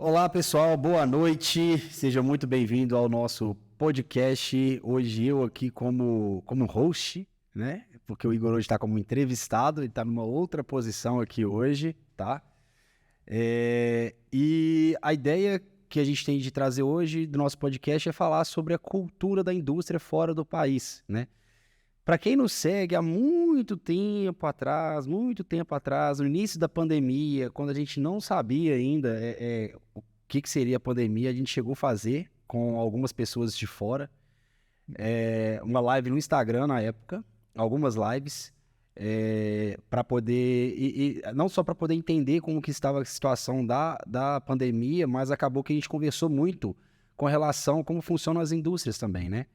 Olá, pessoal, boa noite. Seja muito bem-vindo ao nosso podcast. Hoje eu aqui como host, né? Porque o Igor hoje está como entrevistado, ele está numa outra posição aqui hoje, tá? E a ideia que a gente tem de trazer hoje do nosso podcast é falar sobre a cultura da indústria fora do país, né? Para quem nos segue há muito tempo atrás, no início da pandemia, quando a gente não sabia ainda o que seria a pandemia, a gente chegou a fazer com algumas pessoas de fora, uma live no Instagram na época, algumas lives, para poder, não só para poder entender como que estava a situação da pandemia, mas acabou que a gente conversou muito com relação a como funcionam as indústrias também, né?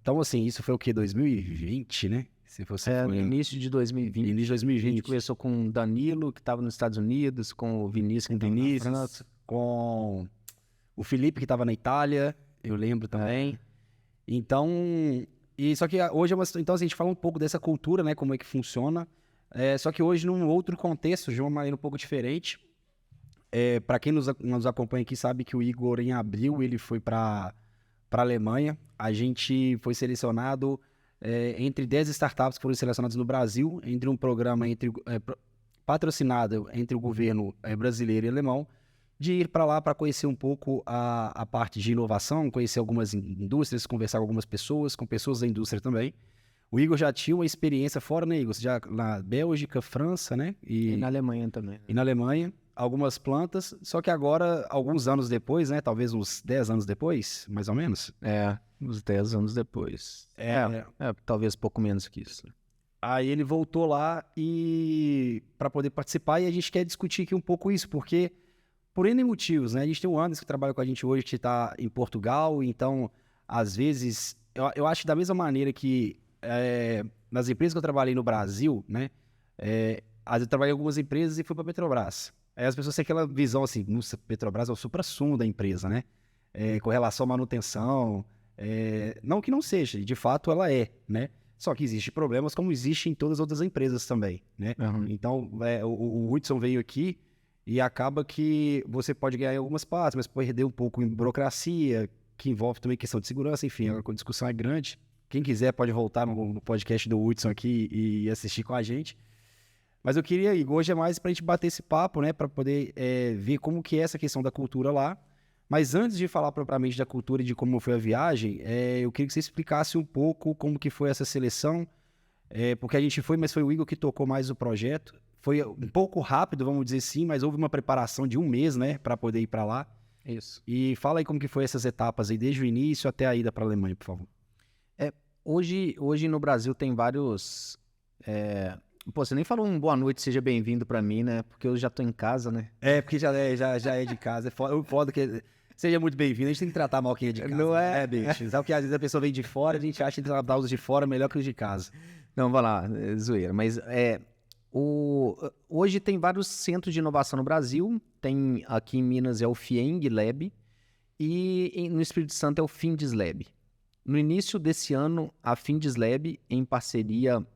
Então, assim, isso foi o quê? 2020, né? Se você No início de 2020. Início de A 2020. gente começou com o Danilo, que estava nos Estados Unidos, com o Vinícius, que estava na França. Com o Felipe, que estava na Itália, eu lembro também. Então, só que hoje então assim, a gente fala um pouco dessa cultura, né? Como é que funciona. Só que hoje num outro contexto, de uma maneira um pouco diferente. Para quem nos acompanha aqui sabe que o Igor, em abril, ele foi para a Alemanha. A gente foi selecionado entre 10 startups que foram selecionadas no Brasil, entre um programa patrocinado entre o governo brasileiro e alemão, de ir para lá para conhecer um pouco a parte de inovação, conhecer algumas indústrias, conversar com algumas pessoas, com pessoas da indústria também. O Igor já tinha uma experiência fora, né, Igor? Já na Bélgica, França, né? E na Alemanha também. Né? E na Alemanha, algumas plantas, só que agora, alguns anos depois, né? Talvez uns 10 anos depois, mais ou menos. Uns 10 anos depois. Talvez pouco menos que isso. Aí ele voltou lá para poder participar, e a gente quer discutir aqui um pouco isso, porque por N motivos, né? A gente tem o Anderson que trabalha com a gente hoje, que está em Portugal, então, às vezes, eu acho que da mesma maneira que nas empresas que eu trabalhei no Brasil, né? Às vezes eu trabalhei em algumas empresas e fui para a Petrobras. Aí as pessoas têm aquela visão assim, nossa, Petrobras é o suprassumo da empresa, né? Com relação à manutenção, não que não seja, de fato ela é, né? Só que existem problemas como existe em todas as outras empresas também, né? Uhum. Então, o Hudson veio aqui e acaba que você pode ganhar em algumas partes, mas pode perder um pouco em burocracia, que envolve também questão de segurança, enfim, a discussão é grande. Quem quiser pode voltar no podcast do Hudson aqui e assistir com a gente. Mas eu queria, Igor, hoje é mais para a gente bater esse papo, né? Para poder ver como que é essa questão da cultura lá. Mas antes de falar propriamente da cultura e de como foi a viagem, eu queria que você explicasse um pouco como que foi essa seleção, porque a gente foi, mas foi o Igor que tocou mais o projeto. Foi um pouco rápido, vamos dizer assim, mas houve uma preparação de um mês, né? Para poder ir para lá. Isso. E fala aí como que foi essas etapas aí, desde o início até a ida para a Alemanha, por favor. Hoje no Brasil tem vários... Pô, você nem falou um boa noite, seja bem-vindo pra mim, né? Porque eu já tô em casa, né? Porque já é de casa. O foda que... Seja muito bem-vindo. A gente tem que tratar mal quem é de casa. Não é? Bicho. Sabe que às vezes a pessoa vem de fora, a gente acha que tratar os de fora melhor que os de casa. Não, vai lá, zoeira. Mas hoje tem vários centros de inovação no Brasil. Tem aqui em Minas é o FIENG Lab e no Espírito Santo é o Findes Lab. No início desse ano, a Findes Lab, em parceria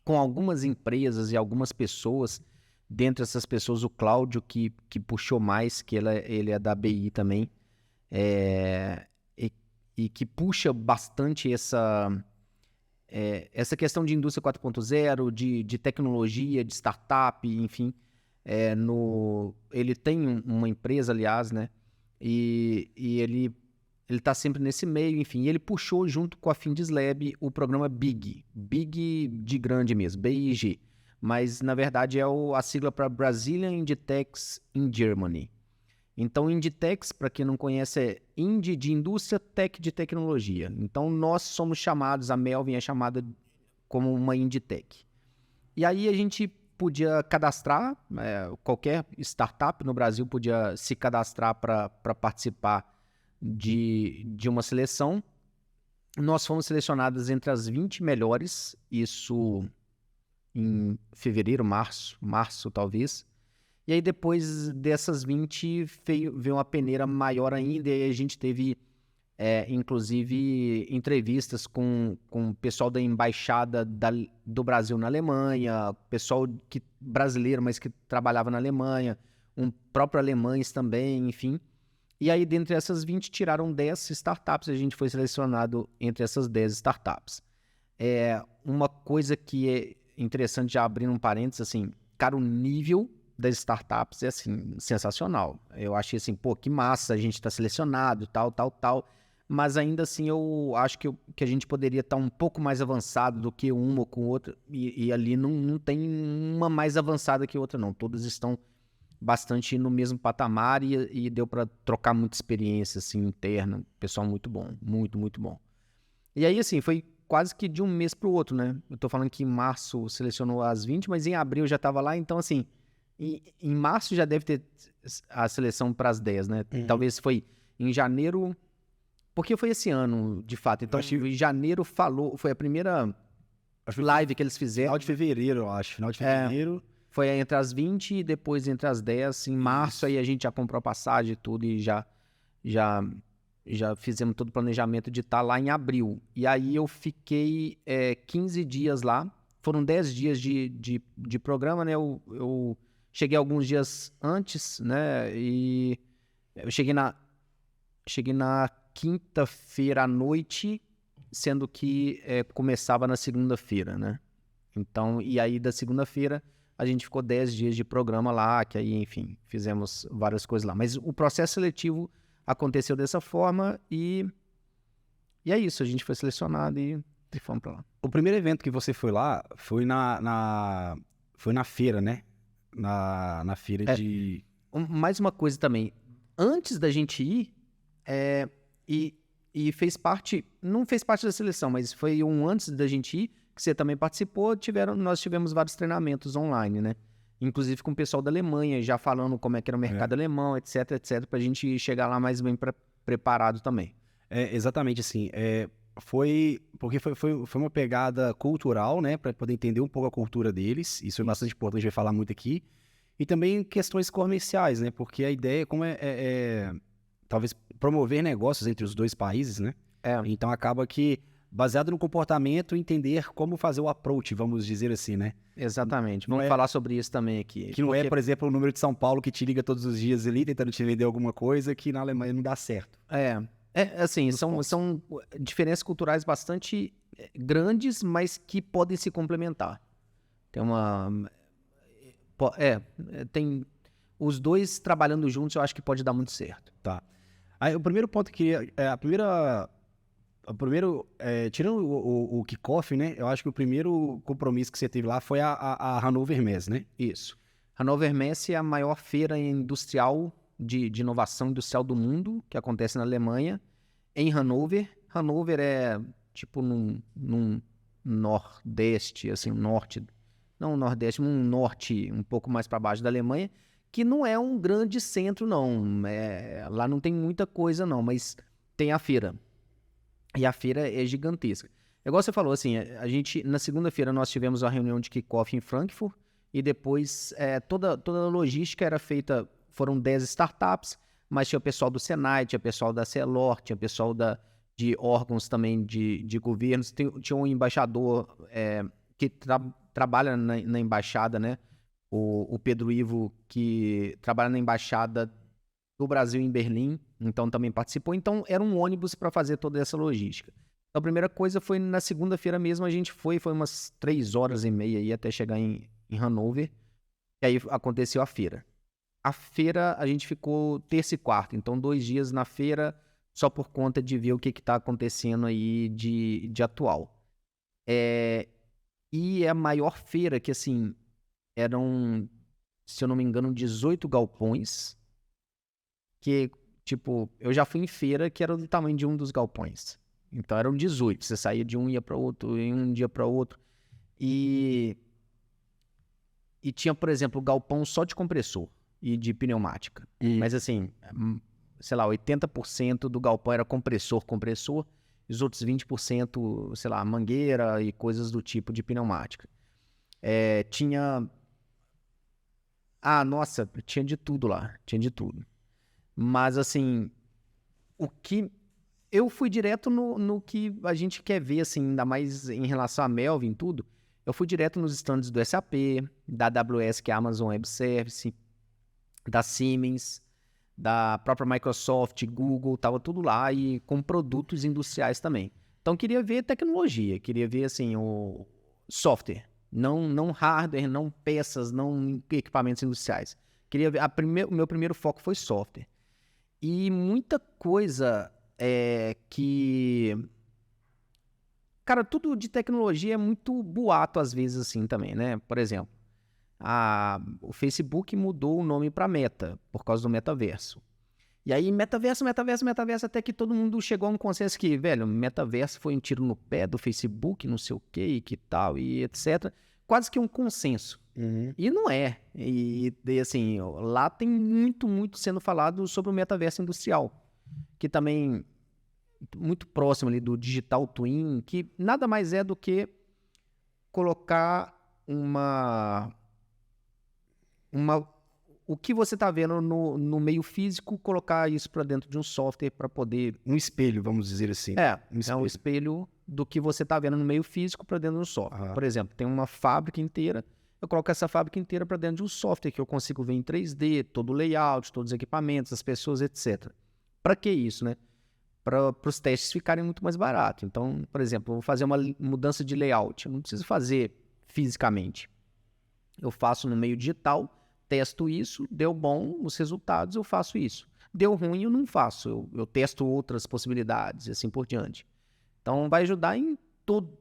com algumas empresas e algumas pessoas, dentre essas pessoas o Cláudio, que puxou mais, que ele é da BI também, e que puxa bastante essa questão de indústria 4.0, de tecnologia, de startup, enfim. Ele tem uma empresa, aliás, né? E ele está sempre nesse meio, enfim. E ele puxou junto com a Findes Lab o programa BIG de grande mesmo, BIG. Mas, na verdade, a sigla para Brazilian Inditex in Germany. Então, Inditex, para quem não conhece, é Indie de indústria, Tech de tecnologia. Então, nós somos chamados, a Melvin é chamada como uma Inditech. E aí a gente podia cadastrar, qualquer startup no Brasil podia se cadastrar para participar de uma seleção. Nós fomos selecionados entre as 20 melhores, isso em fevereiro, março talvez. E aí depois dessas 20 veio uma peneira maior ainda, e aí a gente teve inclusive entrevistas com o pessoal da embaixada do Brasil na Alemanha, pessoal brasileiro, mas que trabalhava na Alemanha, um próprio alemães também, enfim. E aí, dentre essas 20, tiraram 10 startups, a gente foi selecionado entre essas 10 startups. Uma coisa que é interessante, já abrindo um parênteses, assim, cara, o nível das startups é, assim, sensacional. Eu achei assim, pô, que massa, a gente tá selecionado, tal, mas ainda assim eu acho que a gente poderia estar um pouco mais avançado do que uma ou com outra, e ali não tem uma mais avançada que outra, não. Todas estão bastante no mesmo patamar e deu para trocar muita experiência, assim, interna. Pessoal muito bom, muito bom. E aí, assim, foi quase que de um mês para o outro, né? Eu tô falando que em março selecionou as 20, mas em abril já estava lá, então, assim, em março já deve ter a seleção para as 10, né? Talvez foi em janeiro, porque foi esse ano, de fato. Então, em janeiro foi a primeira live que eles fizeram. Final de fevereiro, eu acho. Final de fevereiro. Foi entre as 20 e depois entre as 10. Em março, aí a gente já comprou a passagem e tudo e já fizemos todo o planejamento de estar lá em abril. E aí eu fiquei 15 dias lá. Foram 10 dias de programa, né? Eu cheguei alguns dias antes, né? E eu cheguei na quinta-feira à noite, sendo que começava na segunda-feira, né? Então, e aí da segunda-feira a gente ficou 10 dias de programa lá, que aí, enfim, fizemos várias coisas lá. Mas o processo seletivo aconteceu dessa forma e é isso, a gente foi selecionado e fomos pra lá. O primeiro evento que você foi lá foi foi na feira, né? Na feira de... Mais uma coisa também, antes da gente ir, e fez parte, não fez parte da seleção, mas foi antes da gente ir, que você também participou, nós tivemos vários treinamentos online, né? Inclusive com o pessoal da Alemanha, já falando como é que era o mercado alemão, etc, pra gente chegar lá mais bem preparado também. Exatamente, assim, porque foi uma pegada cultural, né, para poder entender um pouco a cultura deles, isso é bastante importante, a gente vai falar muito aqui, e também questões comerciais, né, porque a ideia como talvez promover negócios entre os dois países, né, então acaba que, baseado no comportamento, entender como fazer o approach, vamos dizer assim, né. Exatamente, vamos falar sobre isso também aqui. Que não por exemplo, o número de São Paulo que te liga todos os dias ali, tentando te vender alguma coisa que na Alemanha não dá certo. Assim, são diferenças culturais bastante grandes, mas que podem se complementar. Tem os dois trabalhando juntos, eu acho que pode dar muito certo. Tá. Aí o primeiro ponto que tirando o kickoff, né? Eu acho que o primeiro compromisso que você teve lá foi a Hannover Messe, né? Isso. Hannover Messe é a maior feira industrial de inovação industrial do mundo, que acontece na Alemanha, em Hannover. Hannover é tipo num nordeste, assim, norte, não nordeste, um norte um pouco mais para baixo da Alemanha, que não é um grande centro, não. Lá não tem muita coisa, não, mas tem a feira. E a feira é gigantesca. Igual você falou, assim, na segunda-feira nós tivemos uma reunião de kickoff em Frankfurt, e depois toda a logística era feita, foram 10 startups, mas tinha o pessoal do Senai, tinha o pessoal da Celor, tinha o pessoal de órgãos também de governos, tinha um embaixador que trabalha na embaixada, né? O Pedro Ivo, que trabalha na embaixada do Brasil em Berlim, então também participou. Então era um ônibus para fazer toda essa logística. Então a primeira coisa foi na segunda-feira mesmo, a gente foi umas 3h30 aí até chegar em Hannover, e aí aconteceu a feira. A feira a gente ficou terça e quarta, então 2 dias na feira só por conta de ver o que está acontecendo aí de atual. E é a maior feira que, assim, eram, se eu não me engano, 18 galpões, que, tipo, eu já fui em feira que era do tamanho de um dos galpões. Então eram 18, você saía de um, ia para outro, em um dia para outro. E tinha, por exemplo, galpão só de compressor e de pneumática. Mas assim, sei lá, 80% do galpão era compressor, e os outros 20%, sei lá, mangueira e coisas do tipo de pneumática. Tinha... nossa, tinha de tudo lá, tinha de tudo. Mas assim, eu fui direto no que a gente quer ver, assim, ainda mais em relação a Melvin e tudo. Eu fui direto nos stands do SAP, da AWS, que é a Amazon Web Service, da Siemens, da própria Microsoft, Google, estava tudo lá e com produtos industriais também. Então, queria ver tecnologia, queria ver, assim, o software, não hardware, não peças, não equipamentos industriais. Queria ver, o meu primeiro foco foi software. E muita coisa que... Cara, tudo de tecnologia é muito boato às vezes assim também, né? Por exemplo, o Facebook mudou o nome para Meta por causa do metaverso. E aí, metaverso, até que todo mundo chegou a um consenso que, velho, metaverso foi um tiro no pé do Facebook, não sei o quê, e que tal, e etc. Quase que um consenso. E não é. E assim, lá tem muito sendo falado sobre o metaverso industrial, que também muito próximo ali do digital twin, que nada mais é do que colocar o que você está vendo no meio físico, colocar isso para dentro de um software para poder... Um espelho, vamos dizer assim. É um espelho do que você está vendo no meio físico para dentro de um software. Por exemplo, tem uma fábrica inteira, eu coloco essa fábrica inteira para dentro de um software que eu consigo ver em 3D, todo o layout, todos os equipamentos, as pessoas, etc. Para que isso, né? Para os testes ficarem muito mais baratos. Então, por exemplo, eu vou fazer uma mudança de layout. Eu não preciso fazer fisicamente. Eu faço no meio digital, testo isso, deu bom os resultados, eu faço isso. Deu ruim, eu não faço. Eu testo outras possibilidades e assim por diante. Então, vai ajudar em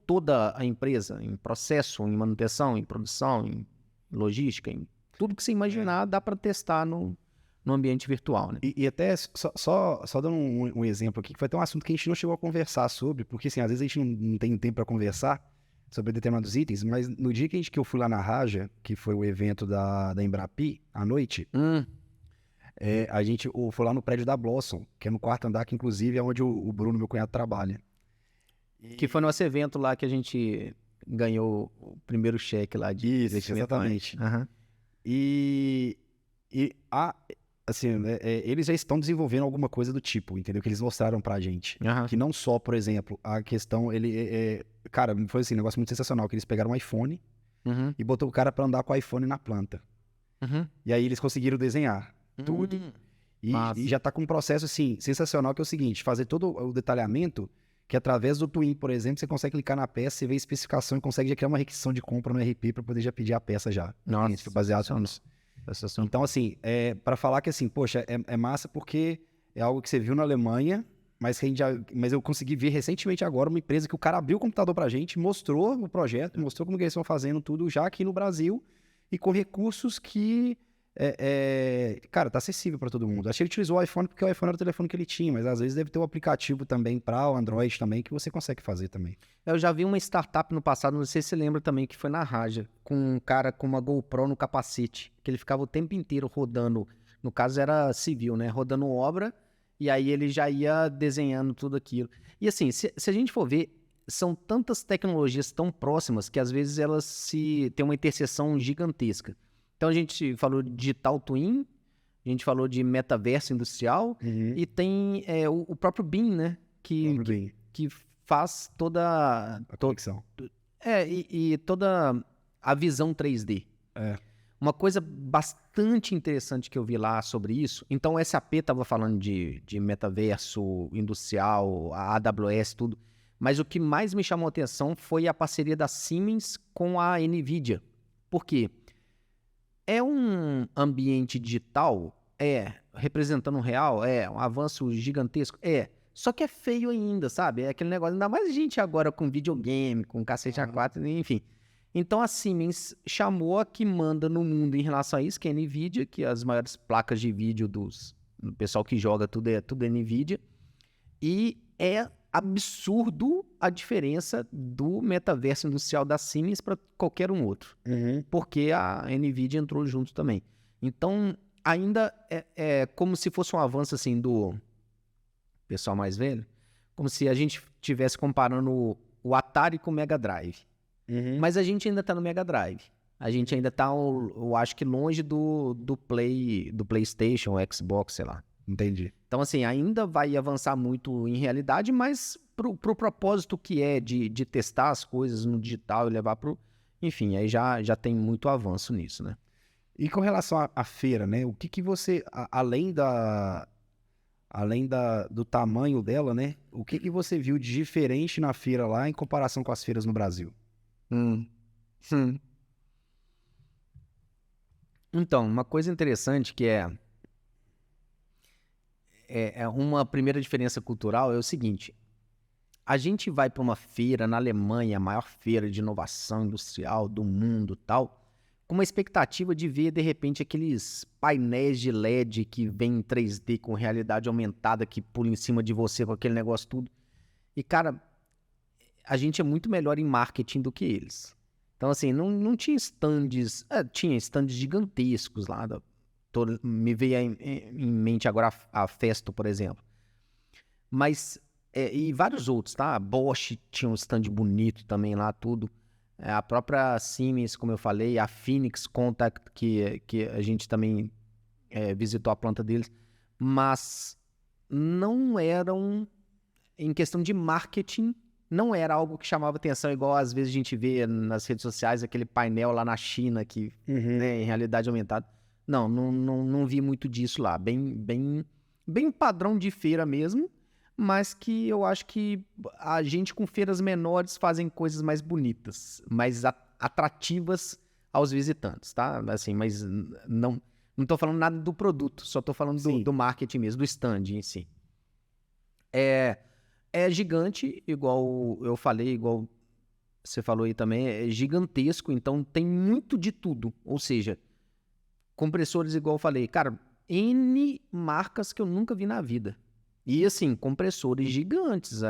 toda a empresa, em processo, em manutenção, em produção, em logística, em tudo que você imaginar, dá para testar no ambiente virtual, né? E até só dando um exemplo aqui, que foi até um assunto que a gente não chegou a conversar sobre, porque assim, às vezes a gente não tem tempo para conversar sobre determinados itens, mas no dia que eu fui lá na Raja, que foi o evento da Embrapi, à noite, a gente foi lá no prédio da Blossom, que é no 4º andar, que inclusive é onde o Bruno, meu cunhado, trabalha. Que foi nosso evento lá que a gente ganhou o primeiro cheque lá de investimento. Exatamente. Assim, eles já estão desenvolvendo alguma coisa do tipo, entendeu? Que eles mostraram pra gente. Que não só, por exemplo, a questão, cara, foi assim, um negócio muito sensacional, que eles pegaram um iPhone e botou o cara pra andar com o iPhone na planta. E aí eles conseguiram desenhar tudo. E já tá com um processo, assim, sensacional, que é o seguinte, fazer todo o detalhamento, que através do Twin, por exemplo, você consegue clicar na peça, você vê a especificação e consegue já criar uma requisição de compra no RP pra poder já pedir a peça já. Nossa, baseado nisso. Então, assim, para falar que, assim, poxa, é massa porque é algo que você viu na Alemanha, mas eu consegui ver recentemente agora uma empresa que o cara abriu o computador pra gente, mostrou o projeto, mostrou como que eles estão fazendo tudo já aqui no Brasil e com recursos que, cara, tá acessível para todo mundo. Acho que ele utilizou o iPhone porque o iPhone era o telefone que ele tinha, mas às vezes deve ter um aplicativo também para o Android também que você consegue fazer também. Eu já vi uma startup no passado, não sei se você lembra também, que foi na Raja, com um cara com uma GoPro no capacete, que ele ficava o tempo inteiro rodando, no caso era civil, né? Rodando obra, e aí ele já ia desenhando tudo aquilo. E assim, se a gente for ver, são tantas tecnologias tão próximas que às vezes elas têm uma interseção gigantesca. Então a gente falou de digital twin, a gente falou de metaverso industrial e tem o próprio BIM, né? Que faz toda a conexão. E toda a visão 3D. Uma coisa bastante interessante que eu vi lá sobre isso, então o SAP estava falando de metaverso industrial, a AWS, tudo, mas o que mais me chamou a atenção foi a parceria da Siemens com a NVIDIA. Por quê? É um ambiente digital, representando um real, um avanço gigantesco, só que é feio ainda, sabe? É aquele negócio, ainda mais gente agora com videogame, com cacete A4, enfim. Então a Siemens chamou a que manda no mundo em relação a isso, que é a NVIDIA, que as maiores placas de vídeo do pessoal que joga tudo é NVIDIA, e é absurdo a diferença do metaverso industrial da Siemens para qualquer um outro, porque a NVIDIA entrou junto também. Então, ainda é como se fosse um avanço assim do pessoal mais velho, como se a gente estivesse comparando o Atari com o Mega Drive. Mas a gente ainda está no Mega Drive. A gente ainda está, eu acho que longe do PlayStation, Xbox, sei lá. Entendi. Então, assim, ainda vai avançar muito em realidade, mas pro propósito que é de testar as coisas no digital e levar pro... Enfim, aí já tem muito avanço nisso, né? E com relação à feira, né? O que você, do tamanho dela, né? O que você viu de diferente na feira lá em comparação com as feiras no Brasil? Hum. Hum. Então, uma coisa interessante que é uma primeira diferença cultural é o seguinte: a gente vai para uma feira na Alemanha, a maior feira de inovação industrial do mundo, tal, com uma expectativa de ver de repente aqueles painéis de LED que vem em 3D com realidade aumentada que pula em cima de você com aquele negócio tudo. E cara, a gente é muito melhor em marketing do que eles. Então, assim, não tinha stands... tinha stands gigantescos lá. Me veio em mente agora a Festo, por exemplo. Mas... e vários outros, tá? A Bosch tinha um stand bonito também lá, tudo. A própria Siemens, como eu falei. A Phoenix Contact, que a gente também visitou a planta deles. Mas não eram... Em questão de marketing... Não era algo que chamava atenção, igual às vezes a gente vê nas redes sociais, aquele painel lá na China, que né, em realidade aumentada. Não vi muito disso lá. Bem padrão de feira mesmo, mas que eu acho que a gente com feiras menores fazem coisas mais bonitas, mais atrativas aos visitantes, tá? Assim, mas não tô falando nada do produto, só tô falando do marketing mesmo, do stand em si. É gigante, igual eu falei, igual você falou aí também, é gigantesco, então tem muito de tudo. Ou seja, compressores, igual eu falei, cara, N marcas que eu nunca vi na vida. E assim, compressores gigantes,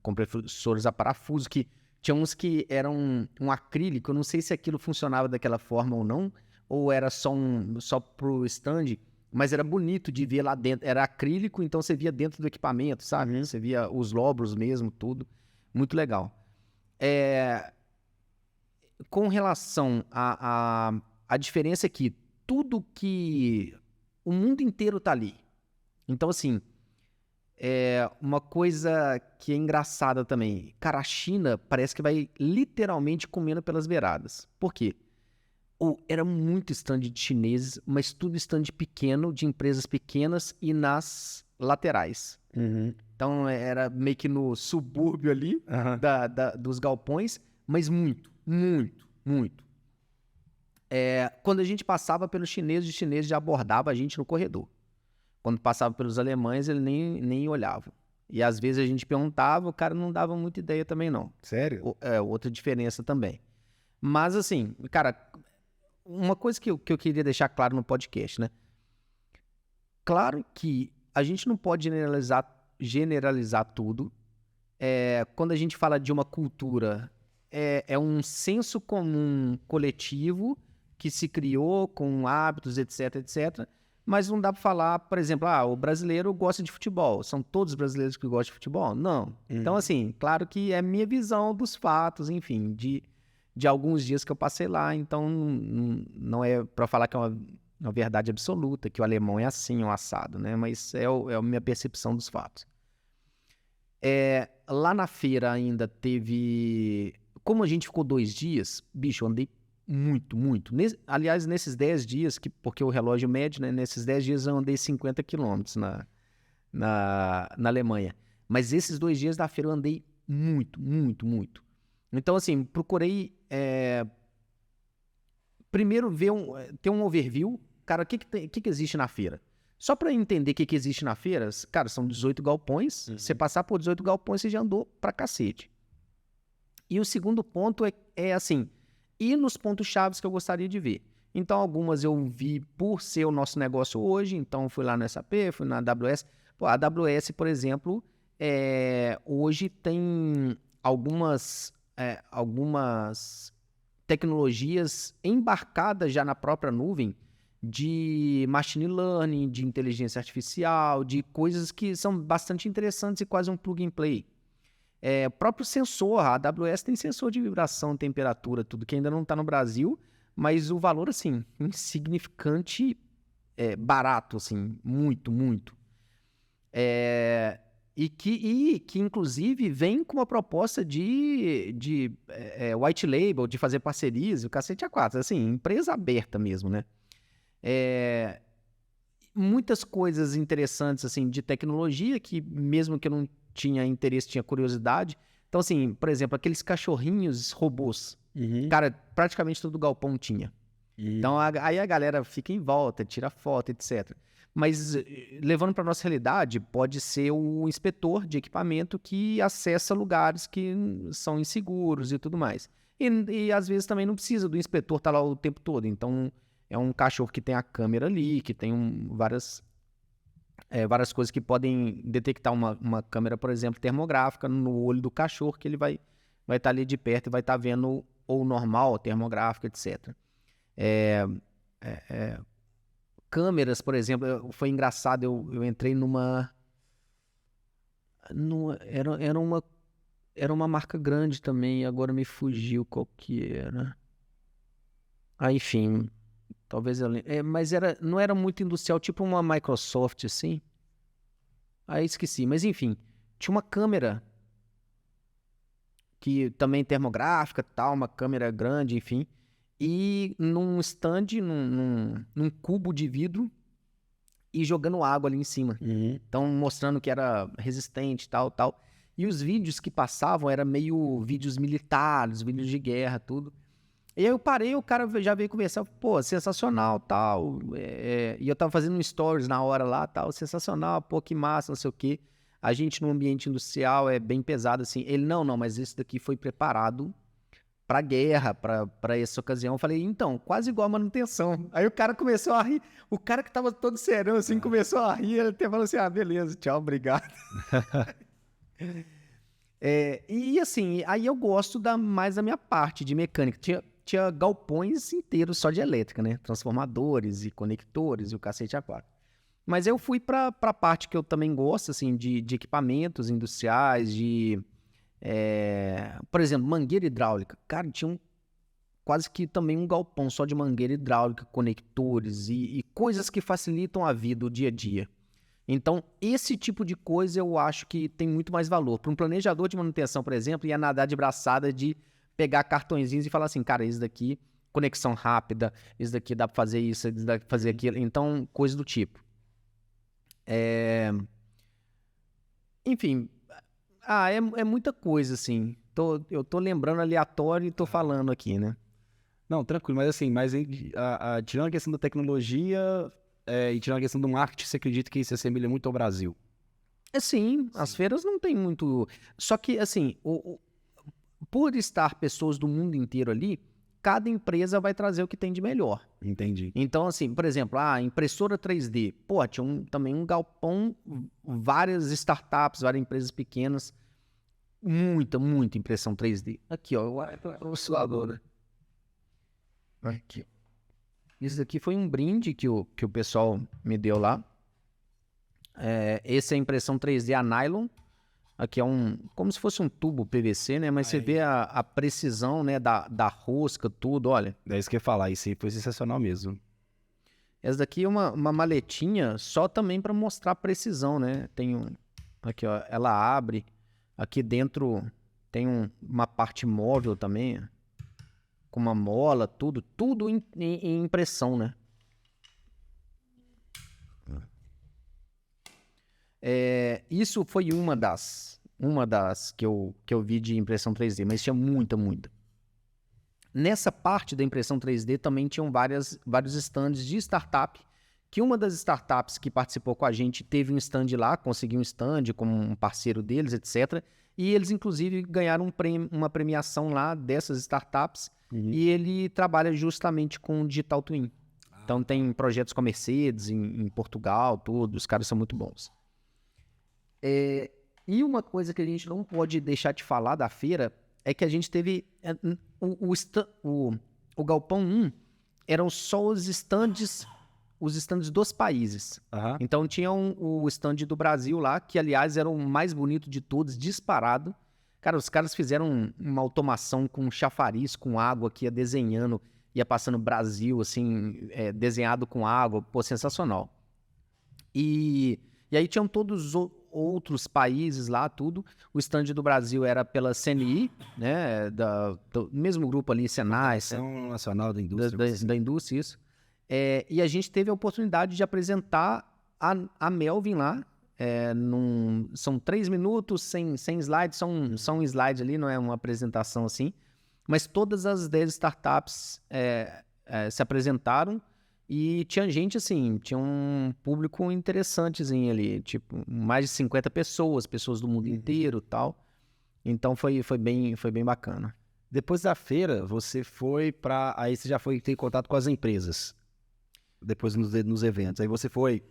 compressores a parafuso, que tinha uns que eram um acrílico, eu não sei se aquilo funcionava daquela forma ou não, ou era só pro stand. Mas era bonito de ver lá dentro. Era acrílico, então você via dentro do equipamento, sabe? Você via os lóbulos mesmo, tudo. Muito legal. Com relação a diferença é que tudo que... O mundo inteiro tá ali. Então, assim, uma coisa que é engraçada também. Cara, a China parece que vai literalmente comendo pelas beiradas. Por quê? Era muito stand de chineses, mas tudo stand pequeno, de empresas pequenas e nas laterais. Então era meio que no subúrbio ali dos galpões, mas muito, muito, muito. Quando a gente passava pelos chineses, os chineses já abordavam a gente no corredor. Quando passava pelos alemães, eles nem olhavam. E às vezes a gente perguntava, o cara não dava muita ideia também não. Sério? Outra diferença também. Mas assim, cara... Uma coisa que eu queria deixar claro no podcast, né? Claro que a gente não pode generalizar tudo. Quando a gente fala de uma cultura, é um senso comum coletivo que se criou com hábitos, etc, etc. Mas não dá para falar, por exemplo, o brasileiro gosta de futebol. São todos brasileiros que gostam de futebol? Não. Então, assim, claro que é minha visão dos fatos, enfim, de alguns dias que eu passei lá, então não é para falar que é uma verdade absoluta, que o alemão é assim, um assado, né? Mas é a minha percepção dos fatos. Lá na feira ainda teve... Como a gente ficou 2 dias, bicho, eu andei muito, muito. Aliás, nesses 10 dias, porque o relógio mede, né? Nesses 10 dias eu andei 50 quilômetros na Alemanha. Mas esses 2 dias da feira eu andei muito, muito, muito. Então, assim, procurei primeiro ter um overview. Cara, o que existe na feira? Só para entender o que existe na feira, cara, são 18 galpões. Você passar por 18 galpões, você já andou pra cacete. E o segundo ponto é assim, ir nos pontos chaves que eu gostaria de ver. Então, algumas eu vi por ser o nosso negócio hoje. Então, fui lá no SAP, fui na AWS. A AWS, por exemplo, hoje tem algumas tecnologias embarcadas já na própria nuvem de machine learning, de inteligência artificial, de coisas que são bastante interessantes e quase um plug and play. O próprio sensor, a AWS tem sensor de vibração, temperatura, tudo que ainda não está no Brasil, mas o valor, assim, insignificante, barato, assim, muito, muito. E que inclusive vem com uma proposta de white label, de fazer parcerias, o cacete A4, assim, empresa aberta mesmo, né? Muitas coisas interessantes, assim, de tecnologia, que mesmo que eu não tinha interesse, tinha curiosidade. Então, assim, por exemplo, aqueles cachorrinhos robôs. Cara, praticamente todo galpão tinha. Então, aí a galera fica em volta, tira foto, etc. Mas, levando para nossa realidade, pode ser o inspetor de equipamento que acessa lugares que são inseguros e tudo mais. E às vezes também não precisa do inspetor estar lá o tempo todo. Então, é um cachorro que tem a câmera ali, que tem várias coisas que podem detectar uma câmera, por exemplo, termográfica no olho do cachorro, que ele vai estar ali de perto e vai estar vendo ou normal, termográfico, etc. Câmeras, por exemplo, foi engraçado, eu entrei era uma marca grande também, agora me fugiu qual que era. Enfim, talvez eu lembre. Mas não era muito industrial, tipo uma Microsoft, assim. Aí esqueci, mas enfim, tinha uma câmera que também termográfica, tal, uma câmera grande, enfim, e num stand, num cubo de vidro e jogando água ali em cima. Então, mostrando que era resistente, tal, tal. E os vídeos que passavam eram meio vídeos militares, vídeos de guerra, tudo. E aí eu parei, o cara já veio conversar, pô, sensacional, tal. E eu tava fazendo um stories na hora lá, tal, sensacional, pô, que massa, não sei o quê. A gente no ambiente industrial é bem pesado, assim. Ele, não, mas esse daqui foi preparado pra guerra, pra essa ocasião. Eu falei, então, quase igual a manutenção. Aí o cara começou a rir. O cara que tava todo serão, assim, começou a rir. Ele até falou assim, beleza, tchau, obrigado. E assim, aí eu gosto mais da minha parte de mecânica. Tinha galpões inteiros só de elétrica, né? Transformadores e conectores e o cacete a quatro. Mas eu fui pra parte que eu também gosto, assim, de equipamentos industriais, por exemplo, mangueira hidráulica. Cara, tinha quase que também um galpão só de mangueira hidráulica, conectores e coisas que facilitam a vida, o dia a dia. Então, esse tipo de coisa eu acho que tem muito mais valor. Para um planejador de manutenção, por exemplo, ia nadar de braçada de pegar cartõezinhos e falar assim, cara, isso daqui, conexão rápida, isso daqui dá para fazer isso, isso dá para fazer aquilo. Então, coisa do tipo. Enfim, é muita coisa, assim. Eu tô lembrando aleatório e tô falando aqui, né? Não, tranquilo, mas assim, tirando a questão da tecnologia e tirando a questão do marketing, você acredita que isso se assemelha muito ao Brasil? Sim, as feiras não tem muito... Só que, assim, por estar pessoas do mundo inteiro ali, cada empresa vai trazer o que tem de melhor. Entendi. Então, assim, por exemplo, a impressora 3D. Pô, tinha também um galpão, várias startups, várias empresas pequenas. Muita impressão 3D. Aqui, ó, a osciladora. Aqui. Isso aqui foi um brinde que o pessoal me deu lá. Essa é a impressão 3D a nylon. Aqui é como se fosse um tubo PVC, né? Mas você vê a precisão, né, da rosca, tudo, olha. É isso que eu ia falar, isso aí foi sensacional mesmo. Essa daqui é uma maletinha só também para mostrar a precisão, né? Aqui, ó, ela abre. Aqui dentro tem uma parte móvel também, com uma mola, tudo em impressão, né? Isso foi uma das que eu vi de impressão 3D, mas tinha muita. Nessa parte da impressão 3D também tinham vários stands de startup, que uma das startups que participou com a gente teve um stand lá, conseguiu um stand como um parceiro deles, etc. E eles, inclusive, ganharam uma premiação lá dessas startups, e ele trabalha justamente com Digital Twin. Então tem projetos com a Mercedes em Portugal, tudo, os caras são muito bons. E uma coisa que a gente não pode deixar de falar da feira é que a gente teve... O Galpão 1 eram só os stands dos países. Então tinha o stand do Brasil lá, que aliás era o mais bonito de todos, disparado. Cara, os caras fizeram uma automação com chafariz, com água, que ia desenhando, ia passando Brasil, assim, desenhado com água. Pô, sensacional. E aí tinham todos outros países lá, tudo. O stand do Brasil era pela CNI, né? Do mesmo grupo ali, Senai. Nacional da Indústria. Da indústria, isso. E a gente teve a oportunidade de apresentar a Melvin lá. São 3 minutos, sem slides, são slides ali, não é uma apresentação assim. Mas todas as 10 startups se apresentaram e tinha gente assim, tinha um público interessantezinho ali, tipo, mais de 50 pessoas do mundo inteiro e tal. Então foi bem bacana. Depois da feira, você foi para... Aí você já foi ter contato com as empresas, depois nos eventos. Aí você foi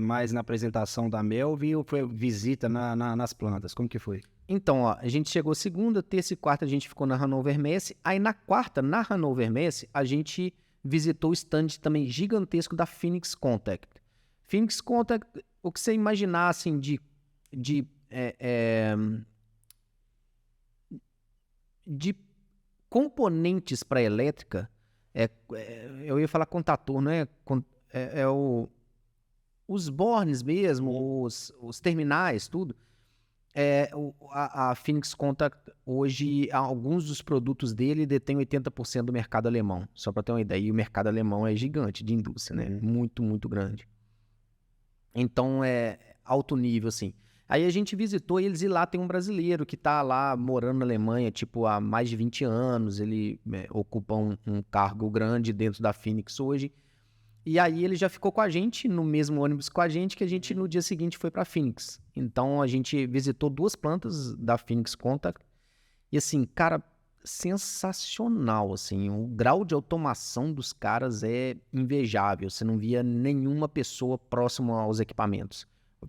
mais na apresentação da Melvin ou foi visita nas plantas? Como que foi? Então, ó, a gente chegou segunda, terça e quarta, a gente ficou na Hannover Messe. Aí na quarta, na Hannover Messe, a gente visitou o stand também gigantesco da Phoenix Contact. Phoenix Contact, o que você imaginar assim de componentes para elétrica, eu ia falar contator, não é? Os bornes mesmo, os terminais, tudo. A Phoenix Contact, hoje, alguns dos produtos dele detêm 80% do mercado alemão, só para ter uma ideia. E o mercado alemão é gigante de indústria, né? Muito, muito grande. Então, é alto nível, assim. Aí a gente visitou eles e lá tem um brasileiro que tá lá morando na Alemanha, tipo, há mais de 20 anos. Ele ocupa um cargo grande dentro da Phoenix hoje. E aí ele já ficou com a gente, no mesmo ônibus com a gente, que a gente no dia seguinte foi para Phoenix. Então a gente visitou 2 plantas da Phoenix Contact. E assim, cara, sensacional, assim. O grau de automação dos caras é invejável. Você não via nenhuma pessoa próxima aos equipamentos.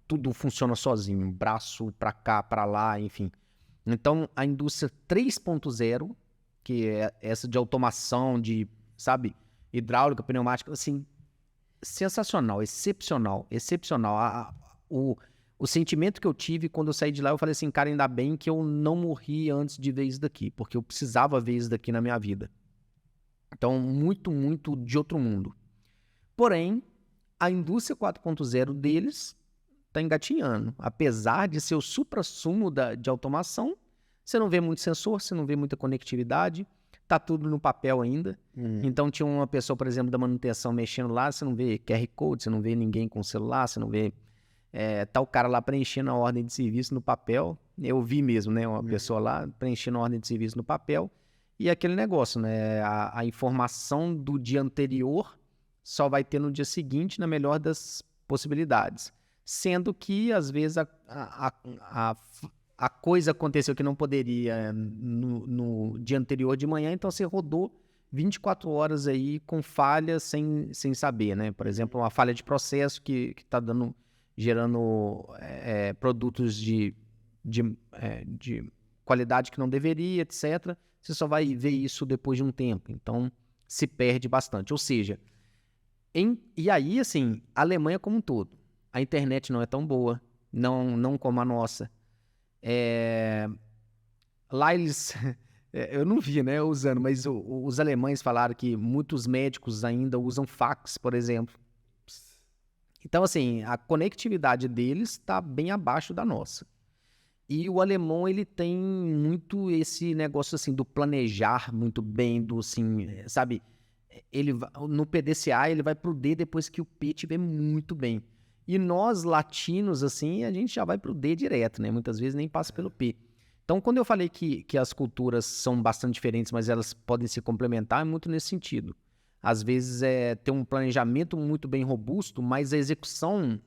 Tudo funciona sozinho, braço para cá, para lá, enfim. Então a indústria 3.0, que é essa de automação, de, sabe, hidráulica, pneumática, assim, sensacional, excepcional. O sentimento que eu tive quando eu saí de lá, eu falei assim, cara, ainda bem que eu não morri antes de ver isso daqui, porque eu precisava ver isso daqui na minha vida. Então, muito, muito de outro mundo. Porém, a indústria 4.0 deles está engatinhando. Apesar de ser o suprassumo de automação, você não vê muito sensor, você não vê muita conectividade, tá tudo no papel ainda. Então tinha uma pessoa, por exemplo, da manutenção mexendo lá, você não vê QR Code, você não vê ninguém com celular, você não vê... tá o cara lá preenchendo a ordem de serviço no papel. Eu vi mesmo, né? Uma pessoa lá preenchendo a ordem de serviço no papel. E aquele negócio, né? A informação do dia anterior só vai ter no dia seguinte, na melhor das possibilidades. Sendo que, às vezes, a coisa aconteceu que não poderia no dia anterior de manhã, então você rodou 24 horas aí com falhas sem saber, né? Por exemplo, uma falha de processo que está gerando produtos de qualidade que não deveria, etc. Você só vai ver isso depois de um tempo. Então, se perde bastante. Ou seja, e aí, assim, a Alemanha como um todo, a internet não é tão boa, não como a nossa. Lá eles... eu não vi, né, usando, mas os alemães falaram que muitos médicos ainda usam fax, por exemplo. Então, assim, a conectividade deles está bem abaixo da nossa. E o alemão, ele tem muito esse negócio, assim, do planejar muito bem, do, assim, sabe? No PDCA, ele vai pro D depois que o P estiver muito bem. E nós, latinos, assim, a gente já vai pro D direto, né? Muitas vezes nem passa pelo P. Então, quando eu falei que as culturas são bastante diferentes, mas elas podem se complementar, é muito nesse sentido. Às vezes ter um planejamento muito bem robusto, mas a execução,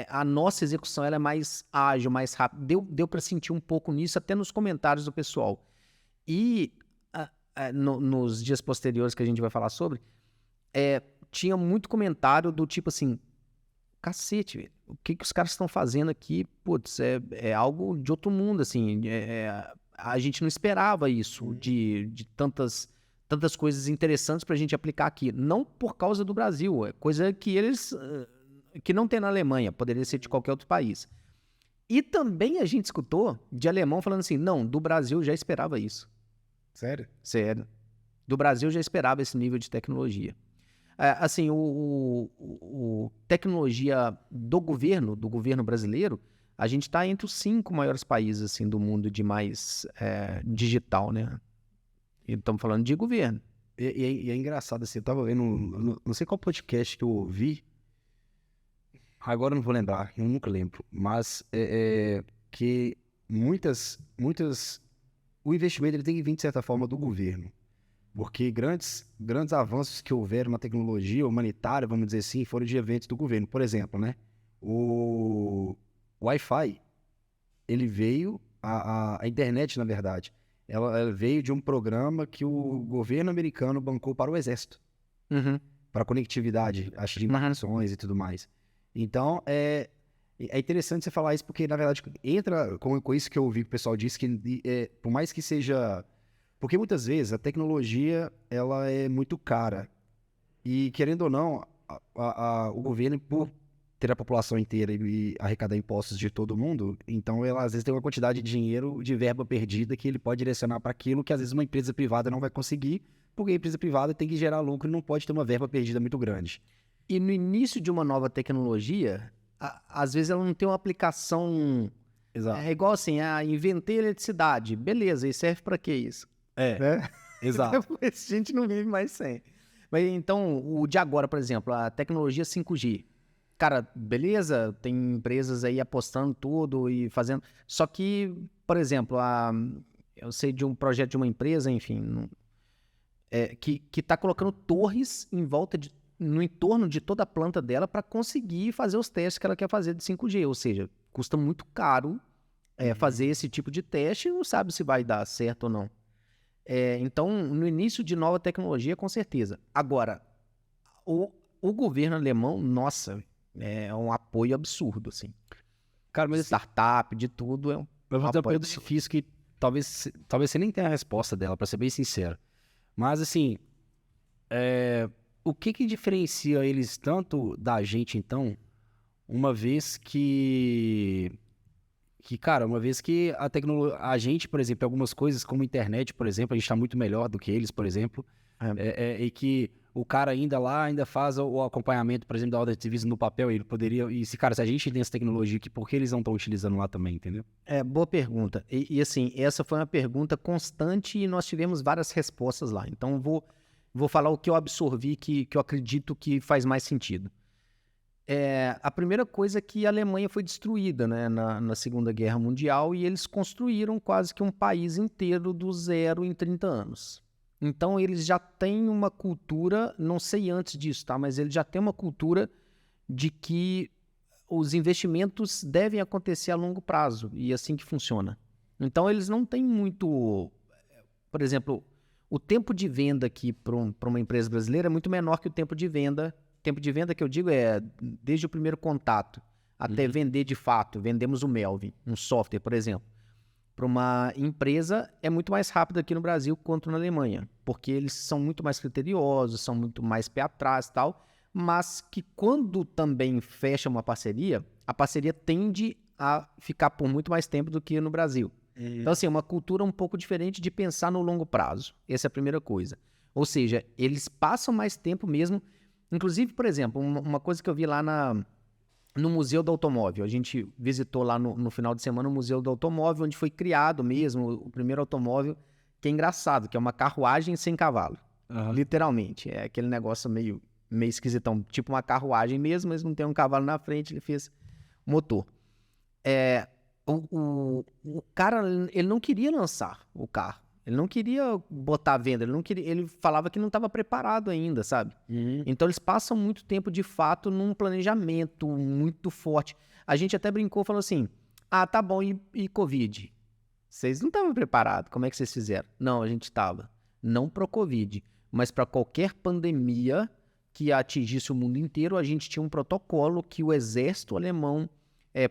a nossa execução ela é mais ágil, mais rápida. Deu para sentir um pouco nisso até nos comentários do pessoal. E nos dias posteriores que a gente vai falar sobre, tinha muito comentário do tipo assim, cacete, velho, o que os caras estão fazendo aqui? Putz, é algo de outro mundo, assim. A gente não esperava isso, de tantas coisas interessantes para a gente aplicar aqui. Não por causa do Brasil, é coisa que eles... que não tem na Alemanha, poderia ser de qualquer outro país. E também a gente escutou de alemão falando assim, não, do Brasil já esperava isso. Sério? Sério. Do Brasil já esperava esse nível de tecnologia. Assim, tecnologia do governo brasileiro, a gente está entre os 5 maiores países assim, do mundo de mais digital, né? E estamos falando de governo. E é engraçado, assim, eu tava vendo, não sei qual podcast que eu ouvi, agora eu não vou lembrar, eu nunca lembro, mas que muitas, o investimento ele tem que vir, de certa forma, do governo, porque grandes avanços que houveram na tecnologia humanitária, vamos dizer assim, foram de eventos do governo. Por exemplo, né, o Wi-Fi, ele veio, a internet, na verdade, ela veio de um programa que o governo americano bancou para o exército, Uhum. para conectividade, acho de informações e tudo mais. Então, é interessante você falar isso, porque, na verdade, entra com isso que eu ouvi que o pessoal disse, que por mais que seja... Porque muitas vezes a tecnologia, ela é muito cara. E, querendo ou não, o governo, por ter a população inteira e arrecadar impostos de todo mundo, então ela às vezes tem uma quantidade de dinheiro, de verba perdida, que ele pode direcionar para aquilo que às vezes uma empresa privada não vai conseguir, porque a empresa privada tem que gerar lucro e não pode ter uma verba perdida muito grande. E no início de uma nova tecnologia, às vezes ela não tem uma aplicação. Exato. É igual assim, inventei eletricidade. Beleza, e serve para que isso? Né? Exato. Depois a gente não vive mais sem. Mas então, o de agora, por exemplo, a tecnologia 5G. Cara, beleza, tem empresas aí apostando tudo e fazendo. Só que, por exemplo, eu sei de um projeto de uma empresa, enfim, que está colocando torres no entorno de toda a planta dela para conseguir fazer os testes que ela quer fazer de 5G. Ou seja, custa muito caro fazer esse tipo de teste e não sabe se vai dar certo ou não. Então, no início de nova tecnologia, com certeza. Agora, o governo alemão, nossa, é um apoio absurdo, assim. Cara, mas Startup, de tudo, eu vou fazer uma pergunta difícil que talvez você nem tenha a resposta dela, pra ser bem sincero. Mas, assim, o que diferencia eles tanto da gente, então, uma vez que a gente, por exemplo, algumas coisas como a internet, por exemplo, a gente está muito melhor do que eles, por exemplo, e que o cara ainda faz o acompanhamento, por exemplo, da ordem de serviço no papel, ele poderia... se a gente tem essa tecnologia aqui, por que eles não estão utilizando lá também, entendeu? Boa pergunta. E assim, essa foi uma pergunta constante e nós tivemos várias respostas lá. Então, vou falar o que eu absorvi, que eu acredito que faz mais sentido. A primeira coisa é que a Alemanha foi destruída, né, na Segunda Guerra Mundial e eles construíram quase que um país inteiro do zero em 30 anos. Então, eles já têm uma cultura, não sei antes disso, tá? Mas eles já têm uma cultura de que os investimentos devem acontecer a longo prazo e é assim que funciona. Então, eles não têm muito... Por exemplo, o tempo de venda aqui para uma empresa brasileira é muito menor que o tempo de venda. Tempo de venda que eu digo é desde o primeiro contato até vender de fato. Vendemos o Melvin, um software, por exemplo. Para uma empresa é muito mais rápido aqui no Brasil quanto na Alemanha, porque eles são muito mais criteriosos, são muito mais pé atrás e tal, mas que quando também fecha uma parceria, a parceria tende a ficar por muito mais tempo do que no Brasil. Então, assim, é uma cultura um pouco diferente de pensar no longo prazo. Essa é a primeira coisa. Ou seja, eles passam mais tempo mesmo. Inclusive, por exemplo, uma coisa que eu vi lá no Museu do Automóvel. A gente visitou lá no final de semana o Museu do Automóvel, onde foi criado mesmo o primeiro automóvel, que é engraçado, que é uma carruagem sem cavalo. Literalmente. É aquele negócio meio esquisitão. Tipo uma carruagem mesmo, mas não tem um cavalo na frente, ele fez motor. O cara, ele não queria lançar o carro. Ele não queria botar à venda, ele falava que não estava preparado ainda, sabe? Então eles passam muito tempo, de fato, num planejamento muito forte. A gente até brincou, falou assim, tá bom, e Covid? Vocês não estavam preparados, como é que vocês fizeram? Não, a gente estava. Não para o Covid, mas para qualquer pandemia que atingisse o mundo inteiro, a gente tinha um protocolo que o exército alemão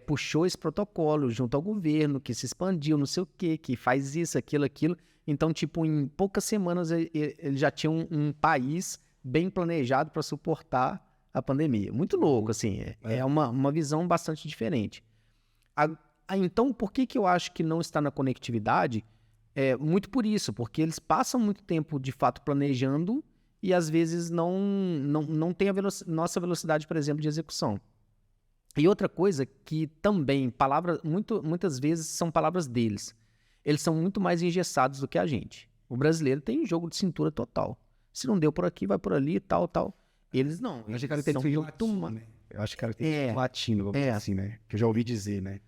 puxou esse protocolo junto ao governo, que se expandiu, não sei o quê, que faz isso, aquilo. Então, tipo, em poucas semanas ele já tinha um país bem planejado para suportar a pandemia. Muito louco, assim. É uma visão bastante diferente. Então, por que eu acho que não está na conectividade? Muito por isso, porque eles passam muito tempo, de fato, planejando e, às vezes, não tem nossa velocidade, por exemplo, de execução. E outra coisa que também, muitas vezes são palavras deles. Eles são muito mais engessados do que a gente. O brasileiro tem jogo de cintura total. Se não deu por aqui, vai por ali, tal, tal. Eles não. Eu acho que Eles tem são que muito né? Eu acho que cara tem latino, vamos dizer assim, né? Que eu já ouvi dizer, né?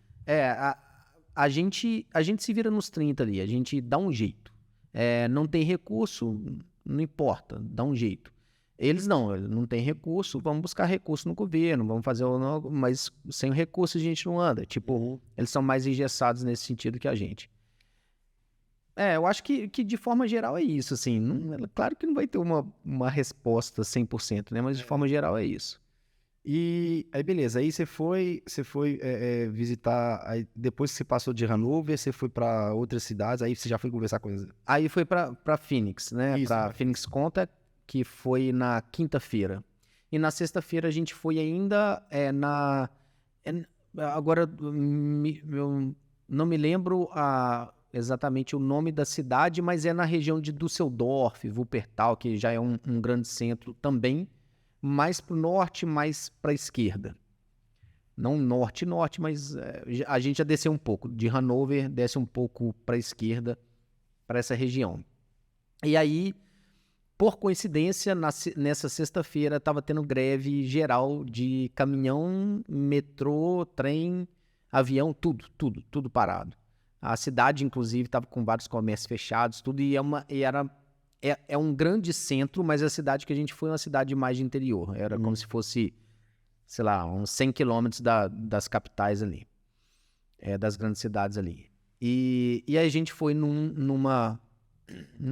A gente se vira nos 30 ali, a gente dá um jeito. Não tem recurso, não importa, dá um jeito. Eles não tem recurso, vamos buscar recurso no governo, vamos fazer mas sem recurso a gente não anda. Tipo, eles são mais engessados nesse sentido que a gente. Eu acho que de forma geral é isso, assim. Claro que não vai ter uma resposta 100%, né? Mas de forma geral é isso. E aí, beleza, aí você foi visitar, aí depois que você passou de Hanover, você foi para outras cidades, aí você já foi conversar com eles. Aí foi pra Phoenix, né? Isso, Pra Phoenix Contact, que foi na quinta-feira. E na sexta-feira a gente foi ainda agora eu não me lembro exatamente o nome da cidade, mas é na região de Düsseldorf, Wuppertal, que já é um grande centro também, mais para o norte, mais para a esquerda. Não norte, mas a gente já desceu um pouco. De Hanover, desce um pouco para a esquerda, para essa região. E aí, por coincidência, nessa sexta-feira estava tendo greve geral de caminhão, metrô, trem, avião, tudo parado. A cidade, inclusive, estava com vários comércios fechados, tudo, é um grande centro, mas a cidade que a gente foi é uma cidade mais de interior. Era como se fosse, sei lá, uns 100 quilômetros das capitais ali, das grandes cidades ali. E aí a gente foi num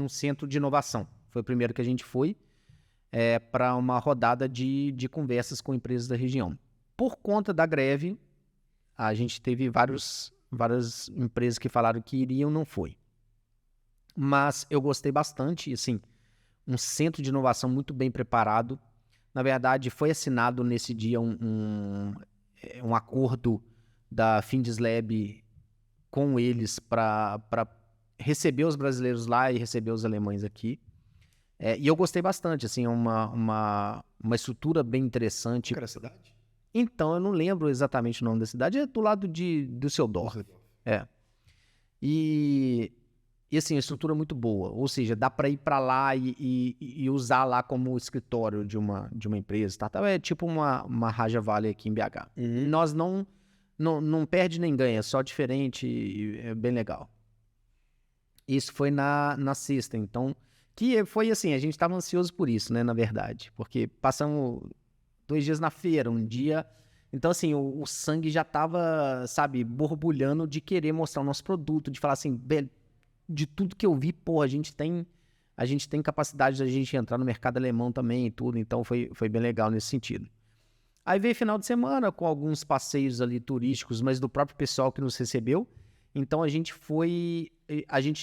centro de inovação. Foi o primeiro que a gente foi para uma rodada de conversas com empresas da região. Por conta da greve, a gente teve várias empresas que falaram que iriam, não foi. Mas eu gostei bastante, assim, um centro de inovação muito bem preparado. Na verdade, foi assinado nesse dia um acordo da FindesLab com eles para receber os brasileiros lá e receber os alemães aqui. E eu gostei bastante, assim, uma estrutura bem interessante. Qual era a cidade? Então, eu não lembro exatamente o nome da cidade, é do lado de Düsseldorf. E assim, a estrutura é muito boa, ou seja, dá para ir para lá e usar lá como escritório de uma empresa. Tá? É tipo uma Raja Valley aqui em BH. Nós não perde nem ganha, só diferente e é bem legal. Isso foi na sexta, então, que foi assim, a gente estava ansioso por isso, né, na verdade, porque passamos 2 dias na feira, um dia. Então, assim, o sangue já tava, sabe, borbulhando de querer mostrar o nosso produto, de falar assim, de tudo que eu vi, pô, a gente tem capacidade de a gente entrar no mercado alemão também e tudo, então foi bem legal nesse sentido. Aí veio final de semana com alguns passeios ali turísticos, mas do próprio pessoal que nos recebeu. Então a gente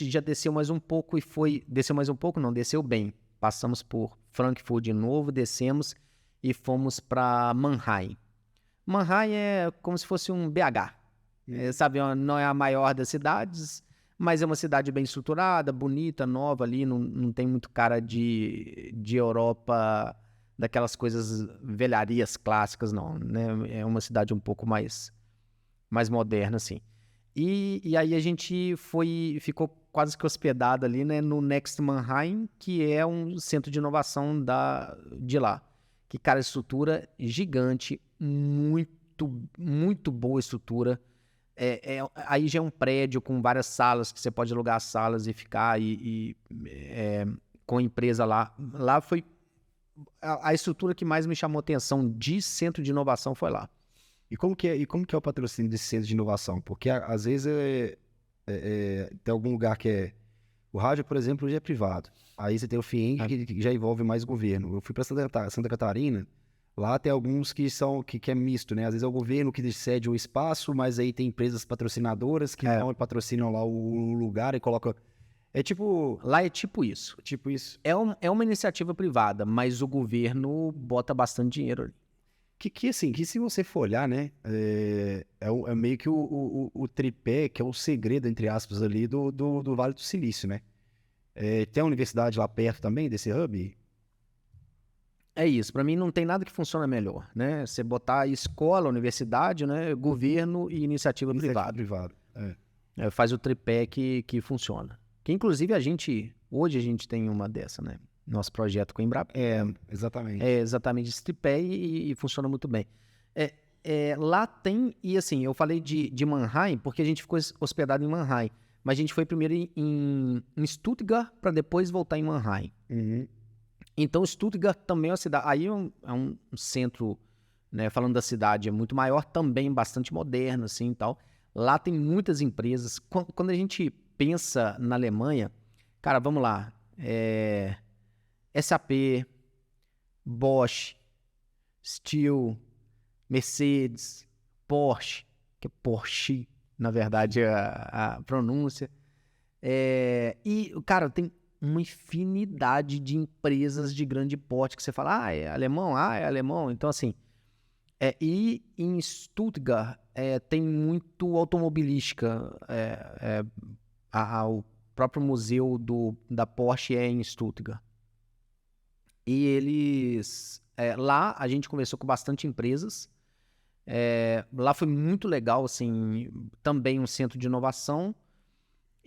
já desceu mais um pouco desceu mais um pouco não, desceu bem. Passamos por Frankfurt de novo, descemos e fomos para Mannheim. Mannheim é como se fosse um BH, sabe, não é a maior das cidades, mas é uma cidade bem estruturada, bonita, nova ali, não tem muito cara de Europa, daquelas coisas, velharias clássicas, não, né? É uma cidade um pouco mais moderna, assim. E aí a gente ficou quase que hospedado ali, né, no Next Mannheim, que é um centro de inovação de lá. Que, cara, estrutura gigante, muito, muito boa estrutura. Aí já é um prédio com várias salas, que você pode alugar as salas e ficar com a empresa lá. Lá foi a estrutura que mais me chamou atenção de centro de inovação foi lá. E como que é o patrocínio desse centro de inovação? Porque às vezes tem algum lugar que é... O rádio, por exemplo, já é privado. Aí você tem o FIENG, que já envolve mais governo. Eu fui para Santa Catarina, lá tem alguns que é misto, né? Às vezes é o governo que cede o espaço, mas aí tem empresas patrocinadoras que não patrocinam lá o lugar e colocam... Lá é tipo isso. Tipo isso. É uma iniciativa privada, mas o governo bota bastante dinheiro ali. Que se você for olhar, né, é meio que o tripé, que é o segredo, entre aspas, ali do Vale do Silício, né? Tem a universidade lá perto também, desse hub? É isso, para mim não tem nada que funciona melhor, né? Você botar escola, universidade, né, governo e iniciativa privada. Faz o tripé que funciona. Que inclusive hoje a gente tem uma dessa, né? nosso projeto com a Embrapa. Exatamente. É exatamente esse tripé e funciona muito bem. Lá tem, e assim, eu falei de Mannheim, porque a gente ficou hospedado em Mannheim, mas a gente foi primeiro em Stuttgart para depois voltar em Mannheim. Uhum. Então, Stuttgart também é uma cidade, aí é um centro, né, falando da cidade, é muito maior, também bastante moderno, assim, e tal. Lá tem muitas empresas. Quando a gente pensa na Alemanha, cara, vamos lá, SAP, Bosch, Stihl, Mercedes, Porsche, que é Porsche, na verdade, a pronúncia. E, cara, tem uma infinidade de empresas de grande porte que você fala, é alemão, é alemão. Então, assim, e em Stuttgart tem muito automobilística. O próprio museu da Porsche é em Stuttgart. E eles... lá a gente conversou com bastante empresas. Lá foi muito legal, assim, também um centro de inovação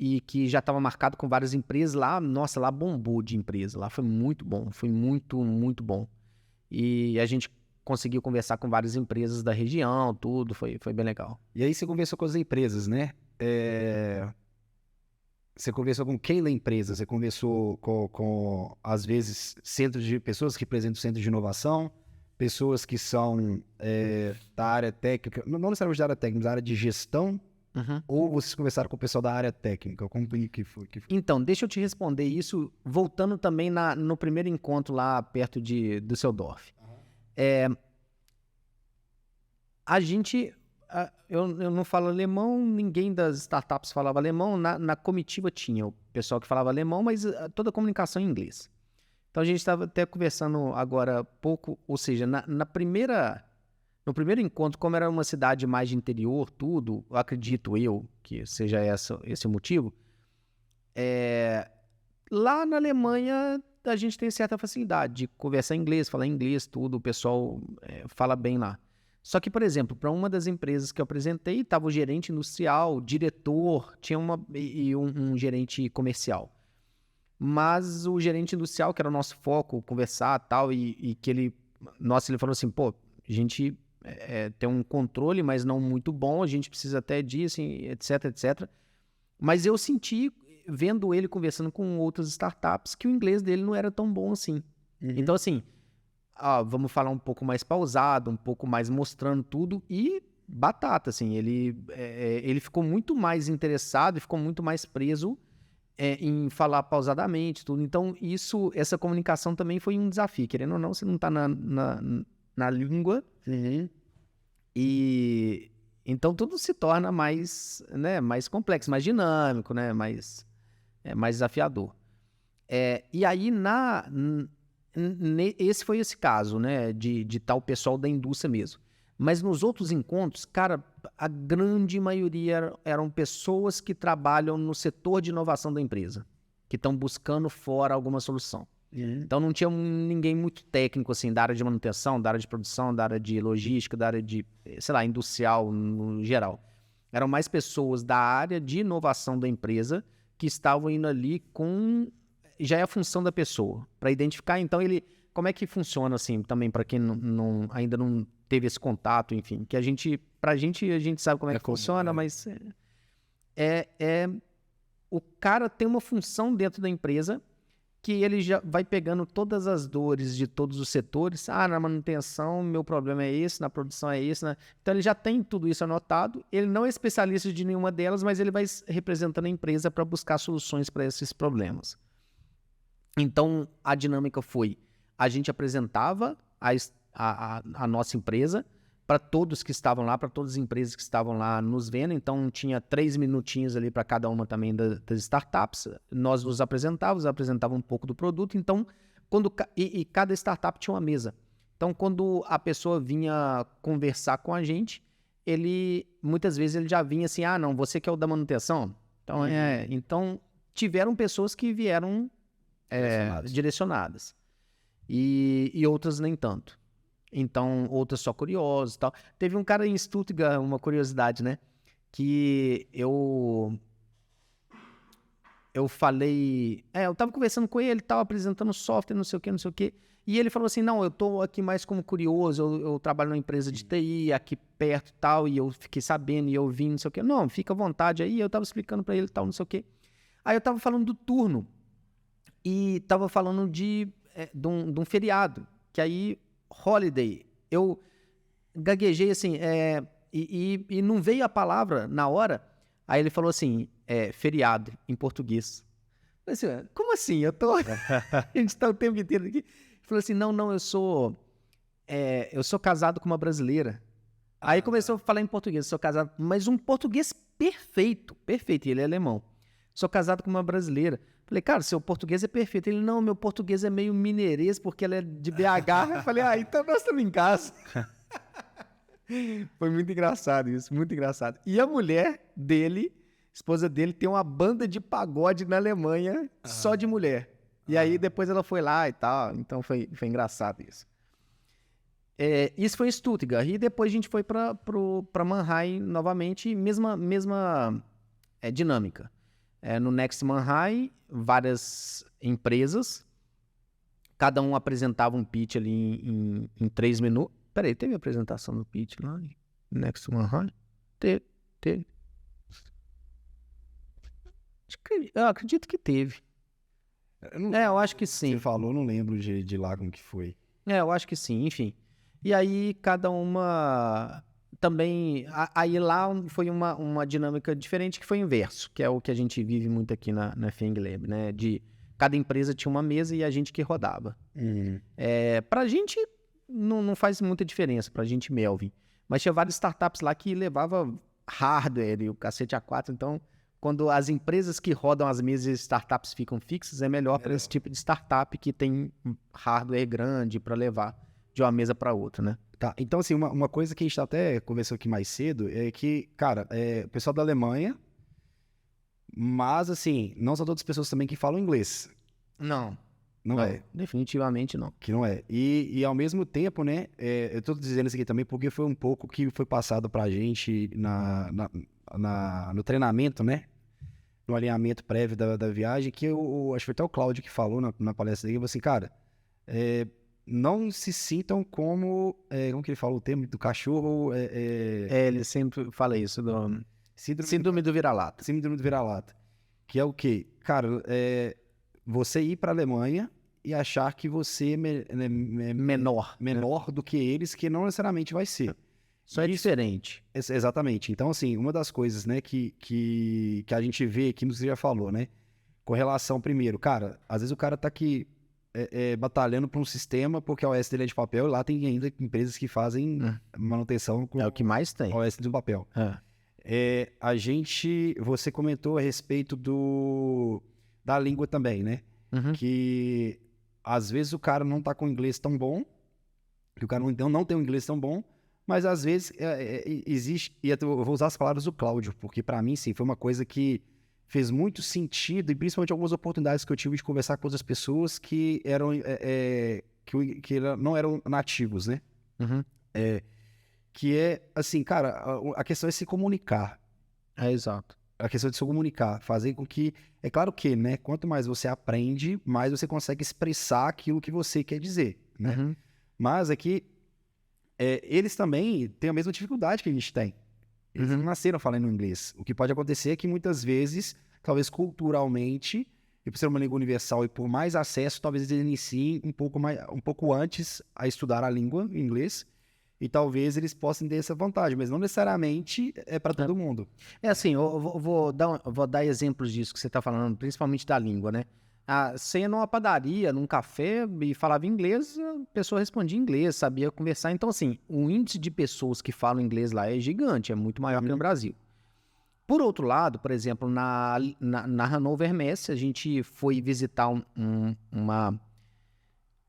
e que já estava marcado com várias empresas lá. Nossa, lá bombou de empresa. Lá foi muito bom, foi muito, muito bom. E a gente conseguiu conversar com várias empresas da região, tudo, foi bem legal. E aí você conversou com as empresas, né? Você conversou com quem na empresa? Você conversou com às vezes, centros de pessoas que representam centros de inovação, pessoas que são da área técnica, não necessariamente da área técnica, mas da área de gestão, ou vocês conversaram com o pessoal da área técnica? Como que foi? Então, deixa eu te responder isso, voltando também no primeiro encontro lá perto de Düsseldorf. A gente... eu não falo alemão, ninguém das startups falava alemão. Na comitiva tinha o pessoal que falava alemão, mas toda a comunicação em inglês. Então a gente estava até conversando agora há pouco, ou seja, no primeiro encontro, como era uma cidade mais de interior, tudo, acredito eu que seja esse o motivo, lá na Alemanha a gente tem certa facilidade de conversar em inglês, falar inglês, tudo, o pessoal fala bem lá. Só que, por exemplo, para uma das empresas que eu apresentei, estava o gerente industrial, o diretor, tinha um gerente comercial. Mas o gerente industrial, que era o nosso foco, conversar tal, e que ele falou assim, pô, a gente tem um controle, mas não muito bom, a gente precisa até disso, etc, etc. Mas eu senti, vendo ele conversando com outras startups, que o inglês dele não era tão bom assim. Então, assim, vamos falar um pouco mais pausado, um pouco mais mostrando tudo, e batata, assim, ele ficou muito mais interessado e ficou muito mais preso em falar pausadamente, tudo. Então, essa comunicação também foi um desafio. Querendo ou não, você não está na língua. E então tudo se torna mais, né, mais complexo, mais dinâmico, né, mais desafiador. E aí, esse foi esse caso, né, de tal pessoal da indústria mesmo. Mas nos outros encontros, cara, a grande maioria eram pessoas que trabalham no setor de inovação da empresa, que estão buscando fora alguma solução. Então não tinha ninguém muito técnico, assim, da área de manutenção, da área de produção, da área de logística, da área de, sei lá, industrial no geral. Eram mais pessoas da área de inovação da empresa que estavam indo ali com... Já é a função da pessoa, para identificar, então, como é que funciona, assim, também para quem ainda não teve esse contato, enfim, que a gente sabe como é que funciona, mas o cara tem uma função dentro da empresa que ele já vai pegando todas as dores de todos os setores. Na manutenção, meu problema é esse, na produção é esse, né? Então ele já tem tudo isso anotado, ele não é especialista de nenhuma delas, mas ele vai representando a empresa para buscar soluções para esses problemas. Então a dinâmica foi, a gente apresentava a nossa empresa para todos que estavam lá, para todas as empresas que estavam lá nos vendo. Então tinha 3 minutinhos ali para cada uma também das startups. Nós nos apresentávamos um pouco do produto. Então, cada startup tinha uma mesa. Então, quando a pessoa vinha conversar com a gente, muitas vezes ele já vinha assim, não, você que é o da manutenção? Então, então tiveram pessoas que vieram direcionadas. E outras nem tanto. Então, outras só curiosos e tal. Teve um cara em Stuttgart, uma curiosidade, né? Que eu falei... eu tava conversando com ele, tava apresentando software, não sei o quê. E ele falou assim, não, eu tô aqui mais como curioso, eu trabalho numa empresa de TI aqui perto e tal, e eu fiquei sabendo, e eu vim, não sei o quê. Não, fica à vontade aí, eu tava explicando pra ele e tal, não sei o quê. Aí eu tava falando do turno, e tava falando de um feriado, que aí, holiday, eu gaguejei assim, e não veio a palavra na hora, aí ele falou assim, feriado, em português. Eu falei assim, como assim? A gente tá o tempo inteiro aqui. Ele falou assim, não, eu sou casado com uma brasileira. Aí começou a falar em português, sou casado, mas um português perfeito, e ele é alemão. Sou casado com uma brasileira. Falei, cara, seu português é perfeito. Ele, não, meu português é meio mineirês, porque ela é de BH. Eu falei, então nós estamos em casa. Foi muito engraçado isso, muito engraçado. E a mulher dele, esposa dele, tem uma banda de pagode na Alemanha só de mulher. E aí depois ela foi lá e tal, então foi engraçado isso. Isso foi em Stuttgart, e depois a gente foi para Mannheim novamente, mesma dinâmica. No Next Mannheim, várias empresas, cada um apresentava um pitch ali em 3 minutos. Peraí, teve apresentação do pitch lá em Next Mannheim? Teve. Eu acredito que teve. Eu acho que sim. Você falou, não lembro de lá como que foi. Eu acho que sim, enfim. E aí, cada uma também... Aí lá foi uma dinâmica diferente, que foi o inverso, que é o que a gente vive muito aqui na FENG Lab, né? De cada empresa tinha uma mesa e a gente que rodava. Pra gente, não faz muita diferença, pra gente Melvin. Mas tinha várias startups lá que levava hardware e o cacete A4, então... Quando as empresas que rodam as mesas de startups ficam fixas, é melhor para esse tipo de startup que tem hardware grande para levar de uma mesa para outra, né? Tá, então assim, uma coisa que a gente até conversou aqui mais cedo é que, cara, o pessoal da Alemanha, mas assim, não são todas as pessoas também que falam inglês. Não. Não é. Definitivamente não. Que não é. E ao mesmo tempo, né, eu tô dizendo isso aqui também porque foi um pouco que foi passado pra gente no treinamento, né? No alinhamento prévio da viagem, que acho que foi até o Cláudio que falou na palestra dele, ele falou assim, cara, não se sintam como que ele falou o termo do cachorro? Ele sempre fala isso, síndrome do vira-lata. Síndrome do vira-lata. Que é o quê? Cara, você ir pra Alemanha e achar que você é menor do que eles, que não necessariamente vai ser. Só é diferente. Exatamente. Então, assim, uma das coisas, né, que a gente vê, que você já falou, né, com relação, primeiro, cara, às vezes o cara tá aqui batalhando por um sistema, porque a OS dele é de papel, e lá tem ainda empresas que fazem manutenção com o que mais tem. OS do papel. Você comentou a respeito da língua também, né, que às vezes o cara não tá com inglês tão bom, que o cara não tem um inglês tão bom, mas às vezes existe, e eu vou usar as palavras do Cláudio, porque para mim, sim, foi uma coisa que fez muito sentido, e principalmente algumas oportunidades que eu tive de conversar com outras pessoas que não eram nativos, né? Que é, assim, cara, a questão é se comunicar. Exato. A questão de se comunicar, fazer com que... É claro que, né, quanto mais você aprende, mais você consegue expressar aquilo que você quer dizer, né? Mas aqui... eles também têm a mesma dificuldade que a gente tem. Eles não nasceram falando inglês. O que pode acontecer é que muitas vezes, talvez culturalmente, e por ser uma língua universal e por mais acesso, talvez eles iniciem um pouco antes a estudar a língua em inglês, e talvez eles possam ter essa vantagem, mas não necessariamente é para todo mundo. Assim, eu vou dar exemplos disso que você está falando, principalmente da língua, né? Você ia numa padaria, num café e falava inglês, a pessoa respondia em inglês, sabia conversar. Então, assim, o índice de pessoas que falam inglês lá é gigante, é muito maior que no Brasil. Por outro lado, por exemplo, na Hannover Messe, a gente foi visitar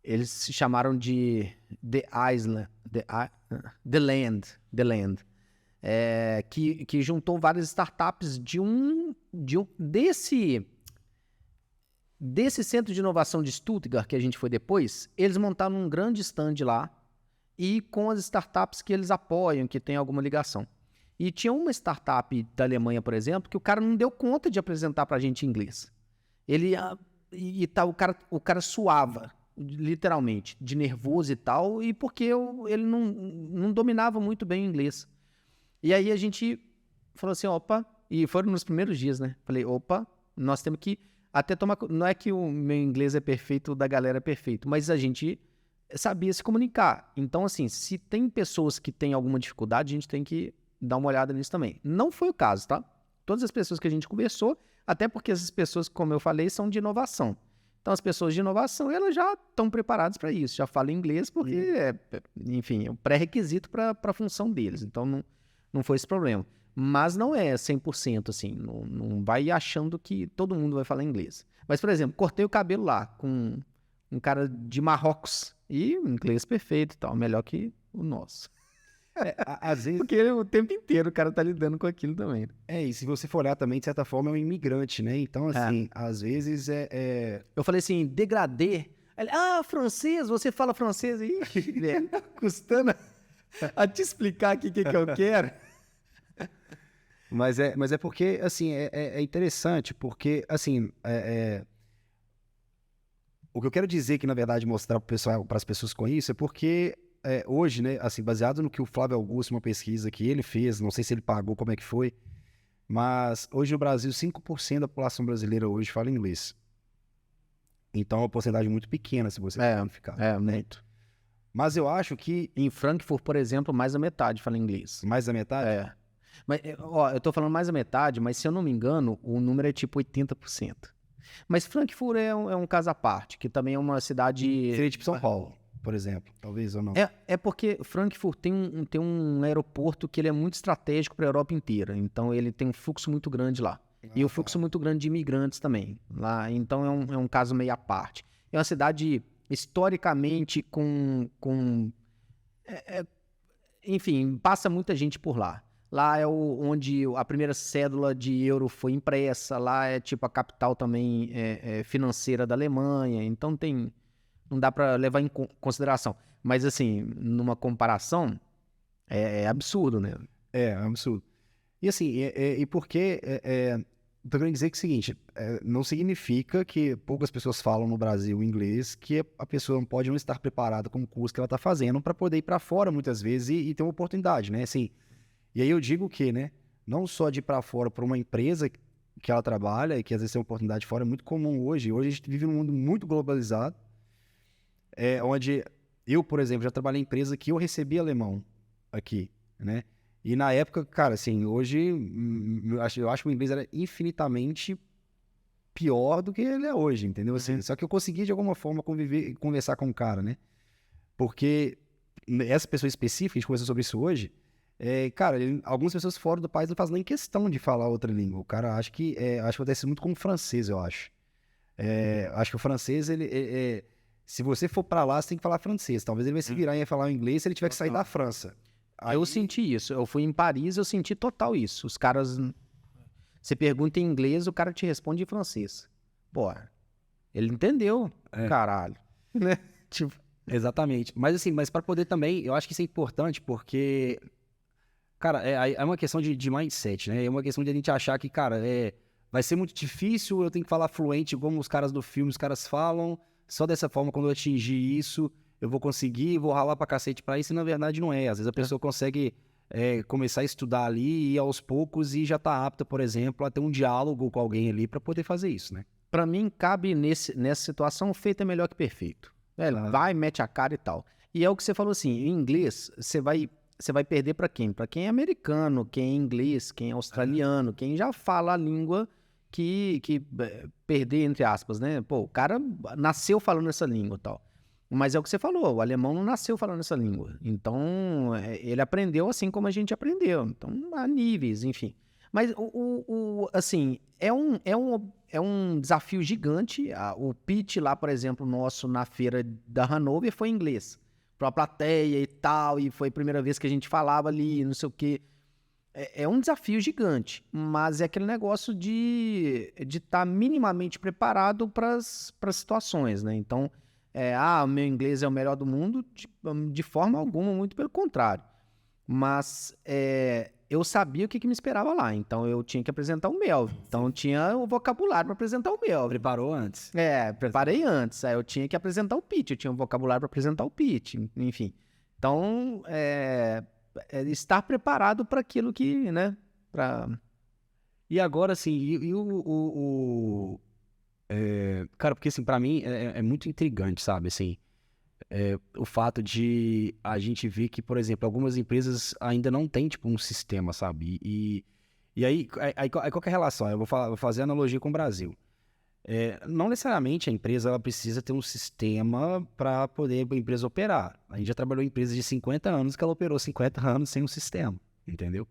eles se chamaram de The Land, que juntou várias startups desse centro de inovação de Stuttgart, que a gente foi depois. Eles montaram um grande stand lá e com as startups que eles apoiam, que tem alguma ligação. E tinha uma startup da Alemanha, por exemplo, que o cara não deu conta de apresentar pra gente em inglês. O cara suava, literalmente, de nervoso e tal, e porque ele não dominava muito bem o inglês. E aí a gente falou assim, opa, e foram nos primeiros dias, né? Falei, opa, nós temos que até tomar... Não é que o meu inglês é perfeito, o da galera é perfeito, mas a gente sabia se comunicar. Então, assim, se tem pessoas que têm alguma dificuldade, a gente tem que dar uma olhada nisso também. Não foi o caso, tá? Todas as pessoas que a gente conversou, até porque essas pessoas, como eu falei, são de inovação. Então, as pessoas de inovação, elas já estão preparadas para isso, já falam inglês porque, enfim, é um pré-requisito para a função deles. Então, não foi esse problema. Mas não é 100%, assim, não vai achando que todo mundo vai falar inglês. Mas, por exemplo, cortei o cabelo lá com um cara de Marrocos e inglês perfeito e tal, melhor que o nosso. Às vezes... Porque o tempo inteiro o cara tá lidando com aquilo também. E se você for olhar também, de certa forma, é um imigrante, né? Então, assim, às vezes Eu falei assim, degradê. Ele, francês, você fala francês? Ixi, tá custando a te explicar aqui o que eu quero. Mas é porque, assim, é interessante, porque, assim, o que eu quero dizer que, na verdade, mostrar para as pessoas com isso é porque hoje, né, assim, baseado no que o Flávio Augusto, uma pesquisa que ele fez, não sei se ele pagou, como é que foi, mas hoje no Brasil, 5% da população brasileira hoje fala inglês. Então é uma porcentagem muito pequena, se você verificar. Muito. Mas eu acho que... Em Frankfurt, por exemplo, mais da metade fala inglês. Mais da metade? Mas, eu tô falando mais da metade, mas se eu não me engano, o número é tipo 80%. Mas Frankfurt é um caso à parte, que também é uma cidade... Seria tipo São Paulo, por exemplo, talvez ou não. É porque Frankfurt tem um aeroporto que ele é muito estratégico para a Europa inteira. Então ele tem um fluxo muito grande lá. E um fluxo muito grande de imigrantes também lá. Então é um caso meio à parte. É uma cidade historicamente enfim, passa muita gente por lá. Lá é onde a primeira cédula de euro foi impressa. Lá é tipo a capital também financeira da Alemanha. Então não dá para levar em consideração. Mas assim, numa comparação, é absurdo, né? É absurdo. E assim, e porque... tô querendo dizer que é o seguinte, não significa que poucas pessoas falam no Brasil inglês, que a pessoa não pode não estar preparada com o curso que ela está fazendo para poder ir para fora muitas vezes e ter uma oportunidade, né? Assim, e aí eu digo que, né, não só de ir para fora para uma empresa que ela trabalha e que às vezes tem uma oportunidade fora, é muito comum hoje. Hoje a gente vive num mundo muito globalizado, onde eu, por exemplo, já trabalhei em empresa que eu recebi alemão aqui, né? E na época, cara, assim, hoje eu acho que o inglês era infinitamente pior do que ele é hoje, entendeu? Assim, só que eu consegui de alguma forma conviver, conversar com o cara, né? Porque essa pessoa específica, a gente conversou sobre isso hoje, cara, algumas pessoas fora do país não fazem nem questão de falar outra língua. O cara acha que acontece muito com o francês, eu acho. Acho que o francês, se você for pra lá, você tem que falar francês. Talvez ele vai se virar e falar o inglês se ele tiver que sair da França. Aí... Eu senti isso. Eu fui em Paris, eu senti total isso. Os caras... Você pergunta em inglês, o cara te responde em francês. Pô, ele entendeu, caralho. Né? Tipo... Exatamente. Mas assim, para poder também, eu acho que isso é importante porque, cara, é uma questão de mindset, né? É uma questão de a gente achar que, cara, vai ser muito difícil, eu tenho que falar fluente como os caras do filme, os caras falam. Só dessa forma, quando eu atingir isso, eu vou conseguir, vou ralar pra cacete pra isso, e na verdade não é. Às vezes a pessoa consegue começar a estudar ali e aos poucos e já tá apta, por exemplo, a ter um diálogo com alguém ali pra poder fazer isso, né? Pra mim, cabe nessa situação, feito é melhor que perfeito. Vai, mete a cara e tal. E é o que você falou assim, em inglês, você vai perder pra quem? Pra quem é americano, quem é inglês, quem é australiano, quem já fala a língua que perder, entre aspas, né? Pô, o cara nasceu falando essa língua e tal. Mas é o que você falou, o alemão não nasceu falando essa língua. Então, ele aprendeu assim como a gente aprendeu. Então, há níveis, enfim. Mas, assim, é um desafio gigante. O pitch lá, por exemplo, nosso na feira da Hanover foi em inglês. Pra plateia e tal, e foi a primeira vez que a gente falava ali, não sei o quê. É um desafio gigante, mas é aquele negócio de estar minimamente preparado para as situações, né? Então, o meu inglês é o melhor do mundo, de forma alguma, muito pelo contrário. Mas eu sabia o que me esperava lá, então eu tinha que apresentar o Melvin. Então eu tinha o vocabulário para apresentar o Melvin. Preparou antes? Preparei antes. Aí eu tinha que apresentar o pitch, eu tinha um vocabulário para apresentar o pitch, enfim. Então, estar preparado para aquilo que, né? E agora, assim, cara, porque assim, pra mim é muito intrigante, sabe, assim, o fato de a gente ver que, por exemplo, algumas empresas ainda não têm, tipo, um sistema, sabe, e aí qual que é a relação? Eu vou fazer analogia com o Brasil. Não necessariamente a empresa ela precisa ter um sistema para poder a empresa operar. A gente já trabalhou em empresas de 50 anos que ela operou 50 anos sem um sistema, entendeu?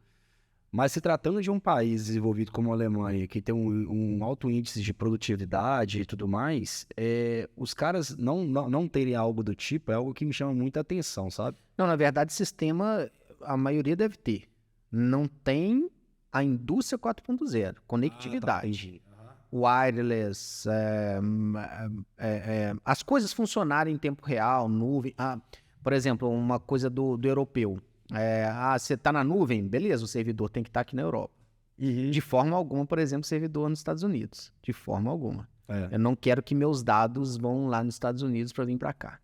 Mas se tratando de um país desenvolvido como a Alemanha, que tem um alto índice de produtividade e tudo mais, os caras não terem algo do tipo é algo que me chama muita atenção, sabe? Não, na verdade, sistema, a maioria deve ter. Não tem a indústria 4.0, conectividade, wireless, as coisas funcionarem em tempo real, nuvem. Por exemplo, uma coisa do europeu. Você está na nuvem, beleza, o servidor tem que estar aqui na Europa. De forma alguma, por exemplo, servidor nos Estados Unidos. De forma alguma. Eu não quero que meus dados vão lá nos Estados Unidos para vir para cá.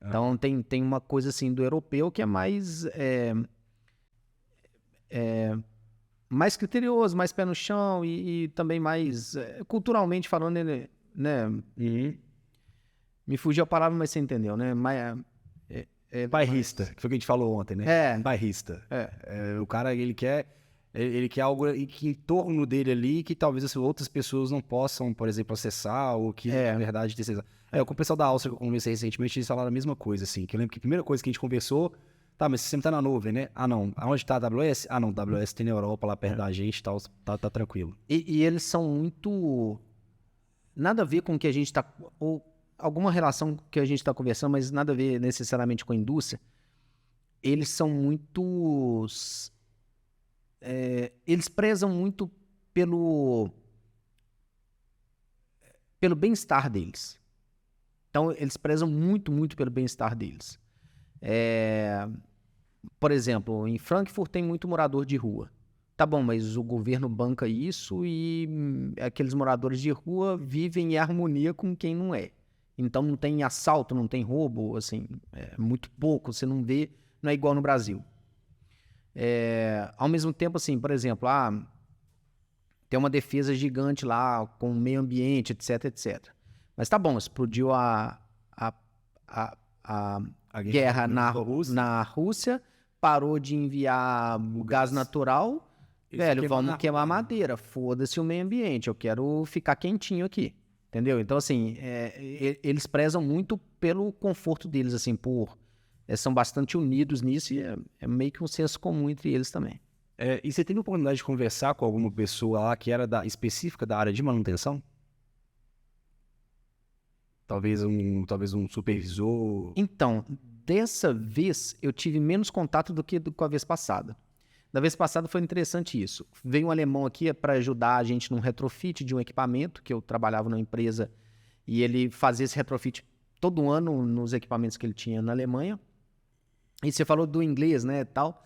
Então, tem uma coisa assim do europeu que é mais mais criterioso, mais pé no chão e também mais culturalmente falando, né? Me fugiu a palavra, mas você entendeu, né? Bairrista, que foi o que a gente falou ontem, né? Bairrista. O cara, ele quer algo que em torno dele ali, que talvez assim, outras pessoas não possam, por exemplo, acessar, ou que, na verdade, com o pessoal da Áustria que eu conversei recentemente, eles falaram a mesma coisa, assim, que eu lembro que a primeira coisa que a gente conversou, tá, mas você sempre tá na nuvem, né? Não. Aonde tá a AWS? Não, a AWS tem na Europa, lá perto da gente e tal, tá tranquilo. E eles são muito... Nada a ver com o que a gente tá... alguma relação que a gente está conversando, mas nada a ver necessariamente com a indústria, eles são muitos... eles prezam muito pelo bem-estar deles. Então, eles prezam muito, muito pelo bem-estar deles. Por exemplo, em Frankfurt tem muito morador de rua. Tá bom, mas o governo banca isso e aqueles moradores de rua vivem em harmonia com quem não é. Então não tem assalto, não tem roubo, assim, muito pouco, você não vê, não é igual no Brasil. Ao mesmo tempo, assim, por exemplo, tem uma defesa gigante lá com o meio ambiente, etc, etc. Mas tá bom, explodiu a guerra na Rússia, parou de enviar o gás natural, velho, vamos queimar madeira, foda-se o meio ambiente, eu quero ficar quentinho aqui. Entendeu? Então, assim, eles prezam muito pelo conforto deles, assim, são bastante unidos nisso e é meio que um senso comum entre eles também. E você teve a oportunidade de conversar com alguma pessoa lá que era específica da área de manutenção? Talvez um supervisor? Então, dessa vez eu tive menos contato do que com a vez passada. Da vez passada foi interessante isso. Veio um alemão aqui para ajudar a gente num retrofit de um equipamento, que eu trabalhava numa empresa, e ele fazia esse retrofit todo ano nos equipamentos que ele tinha na Alemanha. E você falou do inglês, né, tal.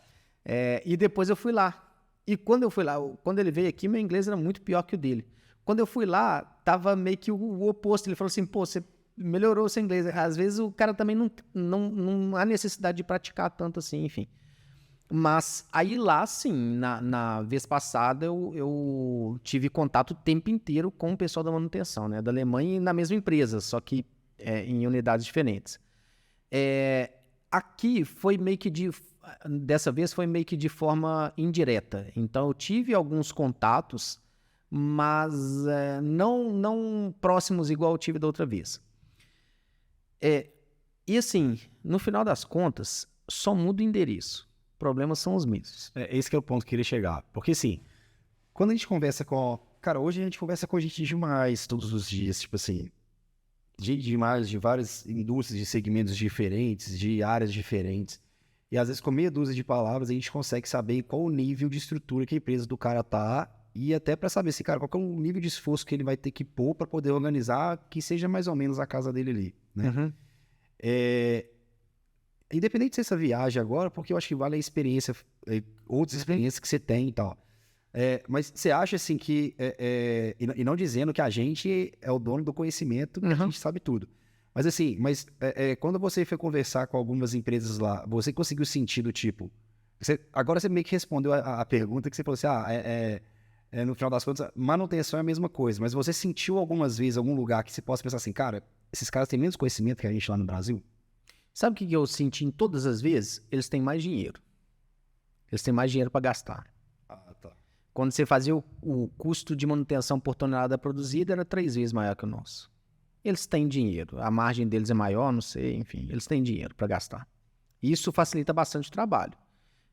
E depois eu fui lá. E quando eu fui lá, quando ele veio aqui, meu inglês era muito pior que o dele. Quando eu fui lá, tava meio que o oposto. Ele falou assim, pô, você melhorou o seu inglês. Às vezes o cara também não há necessidade de praticar tanto assim, enfim. Mas aí lá, sim, na vez passada, eu tive contato o tempo inteiro com o pessoal da manutenção, né? Da Alemanha e na mesma empresa, só que em unidades diferentes. Aqui foi meio que dessa vez foi meio que de forma indireta. Então eu tive alguns contatos, mas não próximos igual eu tive da outra vez. E assim, no final das contas, só muda o endereço. Problemas são os mesmos. Esse que é o ponto que eu queria chegar. Porque, assim, quando a gente conversa Cara, hoje a gente conversa com gente demais todos os dias, tipo assim... Gente demais de várias indústrias, de segmentos diferentes, de áreas diferentes. E, às vezes, com meia dúzia de palavras, a gente consegue saber qual o nível de estrutura que a empresa do cara tá e até para saber, assim, cara, qual que é o nível de esforço que ele vai ter que pôr para poder organizar que seja mais ou menos a casa dele ali, né? Independente se essa viagem agora, porque eu acho que vale a experiência outras experiências que você tem e tal. Mas você acha assim que, e não dizendo que a gente é o dono do conhecimento, que a gente sabe tudo. Mas assim, quando você foi conversar com algumas empresas lá, você conseguiu sentir do tipo... agora você meio que respondeu a pergunta que você falou assim, no final das contas, manutenção é a mesma coisa, mas você sentiu algumas vezes, algum lugar que você possa pensar assim, cara, esses caras têm menos conhecimento que a gente lá no Brasil? Sabe o que eu senti em todas as vezes? Eles têm mais dinheiro. Eles têm mais dinheiro para gastar. Ah, tá. Quando você fazia o custo de manutenção por tonelada produzida, era 3 vezes maior que o nosso. Eles têm dinheiro. A margem deles é maior, não sei, enfim. Eles têm dinheiro para gastar. Isso facilita bastante o trabalho.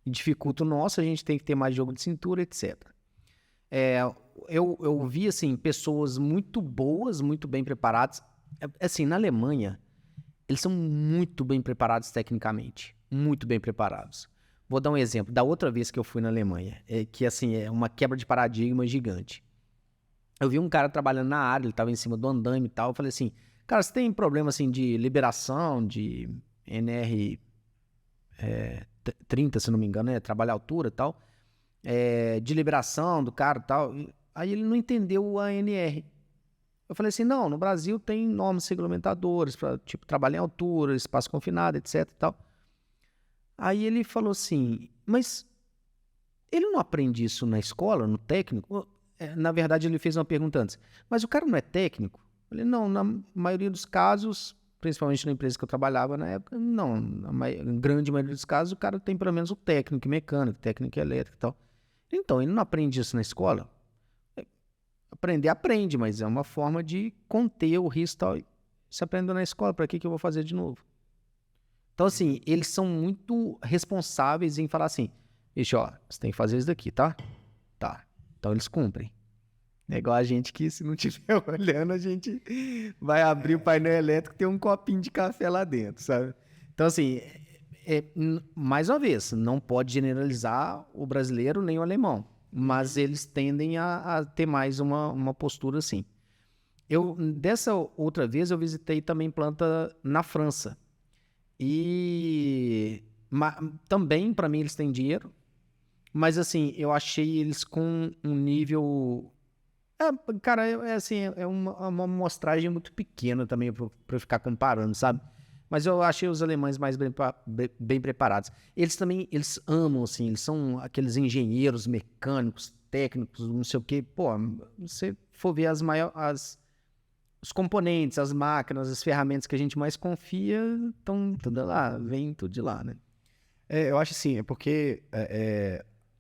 E dificulta o nosso, a gente tem que ter mais jogo de cintura, etc. Eu vi, assim, pessoas muito boas, muito bem preparadas. Assim, na Alemanha, eles são muito bem preparados tecnicamente. Muito bem preparados. Vou dar um exemplo. Da outra vez que eu fui na Alemanha, que, assim, é uma quebra de paradigma gigante. Eu vi um cara trabalhando na área, ele estava em cima do andaime e tal. Eu falei assim, cara, você tem problema, assim, de liberação, de NR 30, se não me engano, trabalho à altura e tal, de liberação do cara e tal. Aí ele não entendeu a ANR. Eu falei assim, não, no Brasil tem normas regulamentadoras para, tipo, trabalho em altura, espaço confinado, etc e tal. Aí ele falou assim, mas ele não aprende isso na escola, no técnico? Na verdade, ele fez uma pergunta antes, mas o cara não é técnico? Eu falei, não, na maioria dos casos, principalmente na empresa que eu trabalhava na época, não, na grande maioria dos casos, o cara tem pelo menos o técnico mecânico, técnico elétrico e tal. Então, ele não aprende isso na escola? Aprender, aprende, mas é uma forma de conter o risco e tal. Se aprendeu na escola, para que eu vou fazer de novo? Então, assim, eles são muito responsáveis em falar assim, bicho, ó, você tem que fazer isso daqui, tá? Tá. Então, eles cumprem. É igual a gente que, se não estiver olhando, a gente vai abrir o painel elétrico e tem um copinho de café lá dentro, sabe? Então, assim, mais uma vez, não pode generalizar o brasileiro nem o alemão, mas eles tendem a ter mais uma postura assim. Dessa outra vez, eu visitei também planta na França. E também, para mim, eles têm dinheiro, mas, assim, eu achei eles com um nível... cara, assim, é uma amostragem muito pequena também para eu ficar comparando, sabe? Mas eu achei os alemães mais bem preparados. Eles também, eles amam, assim, eles são aqueles engenheiros mecânicos, técnicos, não sei o quê. Pô, você for ver os componentes, as máquinas, as ferramentas que a gente mais confia, estão tudo lá, vem tudo de lá, né? Eu acho assim, porque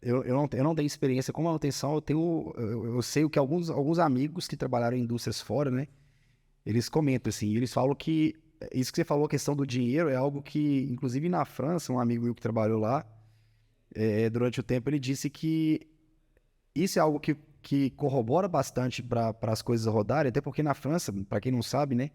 eu não tenho experiência com manutenção, eu sei o que alguns amigos que trabalharam em indústrias fora, né? Eles comentam assim, eles falam que isso que você falou, a questão do dinheiro, é algo que, inclusive na França, um amigo meu que trabalhou lá, durante o tempo, ele disse que isso é algo que corrobora bastante para as coisas rodarem, até porque na França, para quem não sabe, né,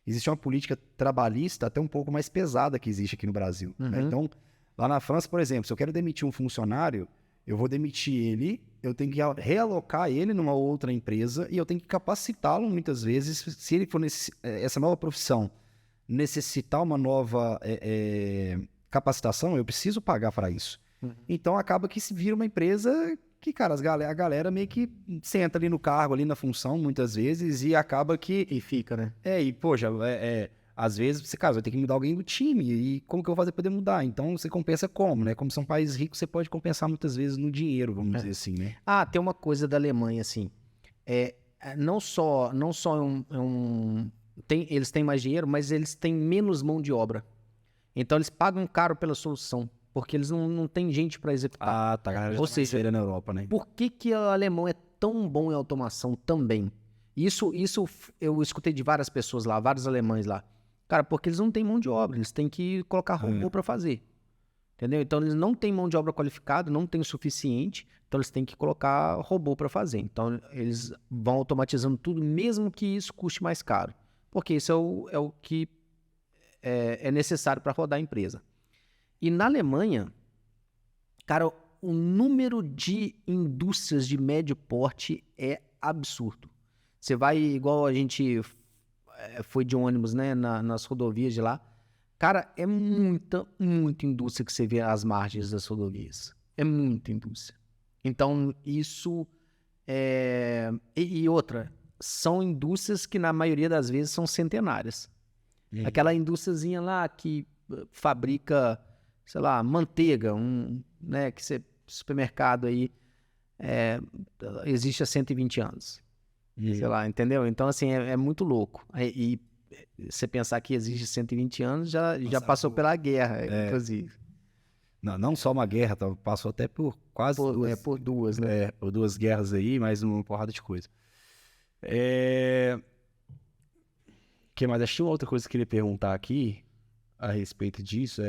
existe uma política trabalhista até um pouco mais pesada que existe aqui no Brasil. Né? Então, lá na França, por exemplo, se eu quero demitir um funcionário, eu vou demitir ele, eu tenho que realocar ele numa outra empresa e eu tenho que capacitá-lo muitas vezes, se ele for essa nova profissão necessitar uma nova capacitação, eu preciso pagar para isso. Então acaba que se vira uma empresa que, cara, a galera meio que senta ali no cargo, ali na função, muitas vezes, e acaba que... E fica, né? E poxa, às vezes, você, cara, vai ter que mudar alguém do time, e como que eu vou fazer para poder mudar? Então você compensa como, né? Como são países ricos, você pode compensar muitas vezes no dinheiro, vamos dizer assim, né? Tem uma coisa da Alemanha, assim, não só eles têm mais dinheiro, mas eles têm menos mão de obra. Então eles pagam caro pela solução, porque eles não têm gente para executar. Tá, galera. Ou seja, na Europa, né? por que o alemão é tão bom em automação também? Isso eu escutei de várias pessoas lá, vários alemães lá. Cara, porque eles não têm mão de obra, eles têm que colocar robô para fazer. Entendeu? Então eles não têm mão de obra qualificada, não tem o suficiente, então eles têm que colocar robô para fazer. Então eles vão automatizando tudo, mesmo que isso custe mais caro. Porque isso é o que é necessário para rodar a empresa. E na Alemanha, cara, o número de indústrias de médio porte é absurdo. Você vai, igual a gente foi de ônibus, né, nas rodovias de lá. Cara, é muita indústria que você vê às margens das rodovias. É muita indústria. Então, isso e outra, são indústrias que na maioria das vezes são centenárias. Aquela indústriazinha lá que fabrica, sei lá, manteiga, né, que você, supermercado aí, existe há 120 anos. Sei lá, entendeu? Então, assim, é muito louco. E você pensar que existe 120 anos, já passou pela guerra, inclusive. Não só uma guerra, passou até por quase duas. Por duas, né? Por duas guerras aí, mais uma porrada de coisa. Que mais? Acho que uma outra coisa que eu queria perguntar aqui a respeito disso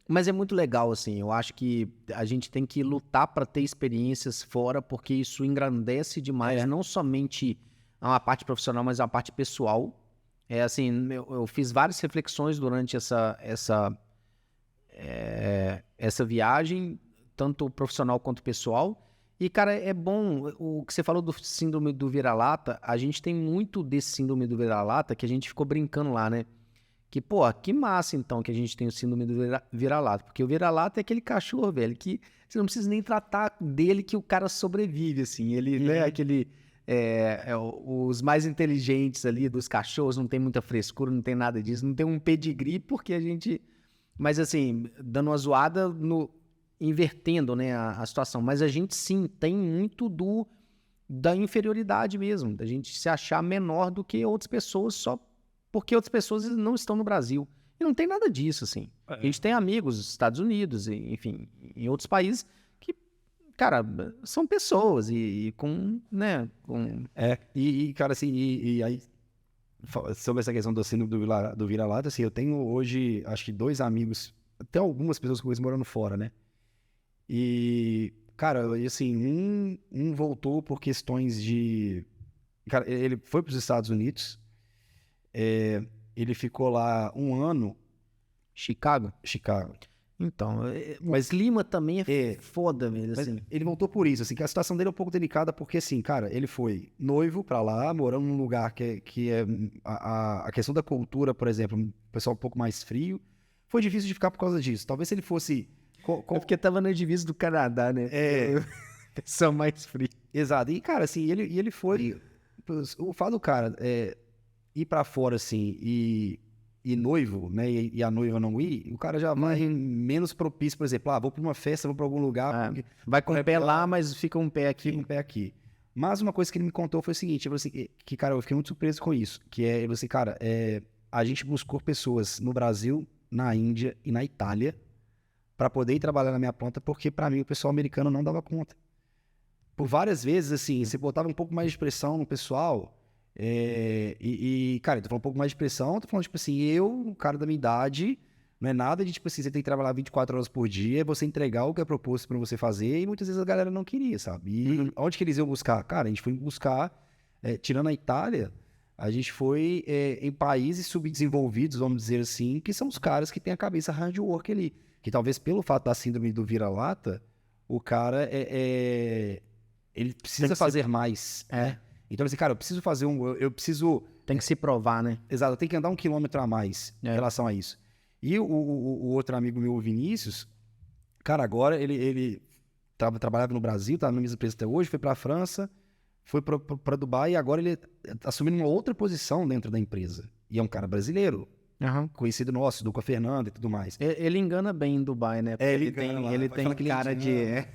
Mas é muito legal, assim. Eu acho que a gente tem que lutar para ter experiências fora, porque isso engrandece demais, não somente a parte profissional, mas a parte pessoal. Assim, eu fiz várias reflexões durante essa viagem, tanto profissional quanto pessoal. E, cara, é bom, o que você falou do síndrome do vira-lata, a gente tem muito desse síndrome do vira-lata que a gente ficou brincando lá, né? Que, pô, que massa, então, que a gente tem o síndrome do vira-lata. Porque o vira-lata é aquele cachorro, velho, que você não precisa nem tratar dele que o cara sobrevive, assim. Ele, né, aquele... os mais inteligentes ali dos cachorros, não tem muita frescura, não tem nada disso. Não tem um pedigree, porque a gente... Mas, assim, dando uma zoada, invertendo, né, a situação. Mas a gente, sim, tem muito da inferioridade mesmo. Da gente se achar menor do que outras pessoas só porque outras pessoas não estão no Brasil. E não tem nada disso, assim. A gente tem amigos nos Estados Unidos, enfim, em outros países que, cara, são pessoas e com, né, com... cara, assim, e aí, sobre essa questão do síndrome do vira-lata, assim, eu tenho hoje, acho que 2 amigos, até algumas pessoas que eu conheço morando fora, né? E, cara, assim, um voltou por questões de... Cara, ele foi para os Estados Unidos, ele ficou lá 1 ano. Chicago? Então, mas Lima também é foda mesmo, assim. Ele voltou por isso, assim, que a situação dele é um pouco delicada, porque, assim, cara, ele foi noivo pra lá, morando num lugar que é a questão da cultura, por exemplo, um pessoal um pouco mais frio, foi difícil de ficar por causa disso. Talvez se ele fosse... É porque tava na divisa do Canadá, né? Pessoal mais frio. Exato. E, cara, assim, ele foi... O fato do cara ir pra fora, assim, e noivo, né, e a noiva não ir, o cara já vai menos propício, por exemplo, vou pra uma festa, vou pra algum lugar... Vai com o pé lá, mas fica um pé aqui. Fica um pé aqui. Mas uma coisa que ele me contou foi o seguinte, ele falou assim, que, cara, eu fiquei muito surpreso com isso, ele falou assim, cara, a gente buscou pessoas no Brasil, na Índia e na Itália para poder ir trabalhar na minha planta, porque para mim o pessoal americano não dava conta. Por várias vezes, assim, você botava um pouco mais de pressão no pessoal, cara, eu tô falando um pouco mais de pressão, tô falando, tipo assim, um cara da minha idade, não é nada de, tipo assim, você tem que trabalhar 24 horas por dia, você entregar o que é proposto pra você fazer, e muitas vezes a galera não queria, sabe? E onde que eles iam buscar? Cara, a gente foi buscar, tirando a Itália, a gente foi em países subdesenvolvidos, vamos dizer assim, que são os caras que têm a cabeça hard work ali. Que talvez pelo fato da síndrome do vira-lata, o cara ele precisa fazer mais. Então, assim, cara, eu preciso fazer eu preciso... Tem que se provar, né? Exato, eu tenho que andar 1 quilômetro a mais em relação a isso. E o outro amigo meu, o Vinícius, cara, agora ele trabalhava no Brasil, tá na mesma empresa até hoje, foi pra França, foi pra Dubai e agora ele tá assumindo uma outra posição dentro da empresa. E é um cara brasileiro. Conhecido nosso, Duca Fernando e tudo mais. Ele engana bem em Dubai, né? Ele tem cara de...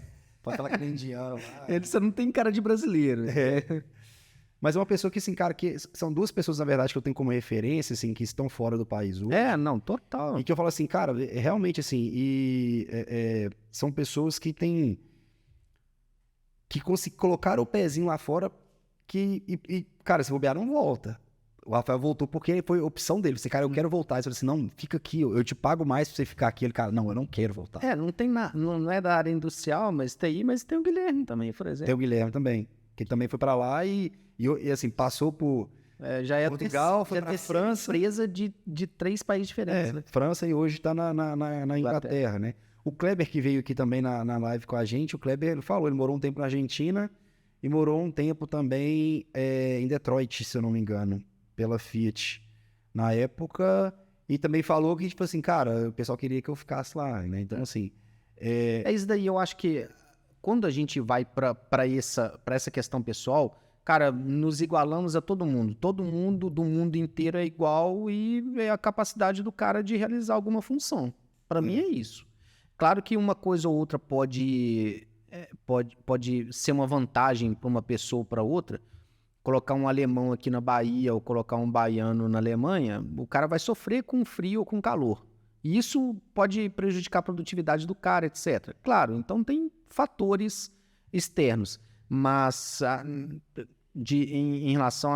Pode falar que ele é indiano lá. Ele só não tem cara de brasileiro. Mas é uma pessoa que, assim, cara, que são 2 pessoas, na verdade, que eu tenho como referência, assim, que estão fora do país hoje. Não, total. E que eu falo assim, cara, realmente, assim, são pessoas que têm... que colocaram o pezinho lá fora cara, se bobear, não volta. O Rafael voltou porque foi opção dele. Você, cara, eu quero voltar. Ele falou assim, não, fica aqui, eu te pago mais pra você ficar aqui. Ele, cara, não, eu não quero voltar. Não tem não é da área industrial, mas tem o Guilherme também, por exemplo. Tem o Guilherme também, que também foi pra lá e assim, passou por já é Portugal, foi pra França. Empresa de 3 países diferentes, né? França e hoje tá na Inglaterra, né? O Kleber, que veio aqui também na live com a gente, o Kleber, ele falou, ele morou um tempo na Argentina e morou um tempo também em Detroit, se eu não me engano, pela Fiat na época, e também falou que, tipo assim, cara, o pessoal queria que eu ficasse lá, né? Então, assim, É isso daí, eu acho que quando a gente vai para essa questão pessoal, cara, nos igualamos a todo mundo. Todo mundo do mundo inteiro é igual e é a capacidade do cara de realizar alguma função. Para mim é isso. Claro que uma coisa ou outra pode ser uma vantagem para uma pessoa ou para outra. Colocar um alemão aqui na Bahia ou colocar um baiano na Alemanha, o cara vai sofrer com frio ou com calor. E isso pode prejudicar a produtividade do cara, etc. Claro, então tem fatores externos, mas em relação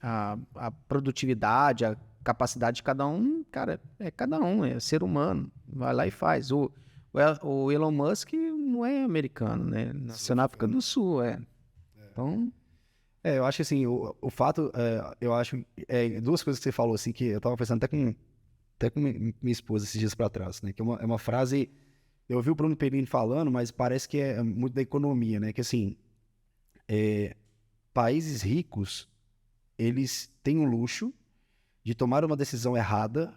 à produtividade, à capacidade de cada um, cara, é cada um, é ser humano, vai lá e faz. O Elon Musk não é americano, né? Nasceu na África do Sul, Então... eu acho que assim, o fato, eu acho, duas coisas que você falou, assim, que eu tava pensando até com minha esposa esses dias para trás, né? Que é uma frase, eu ouvi o Bruno Perini falando, mas parece que é muito da economia, né? Que assim, países ricos, eles têm o luxo de tomar uma decisão errada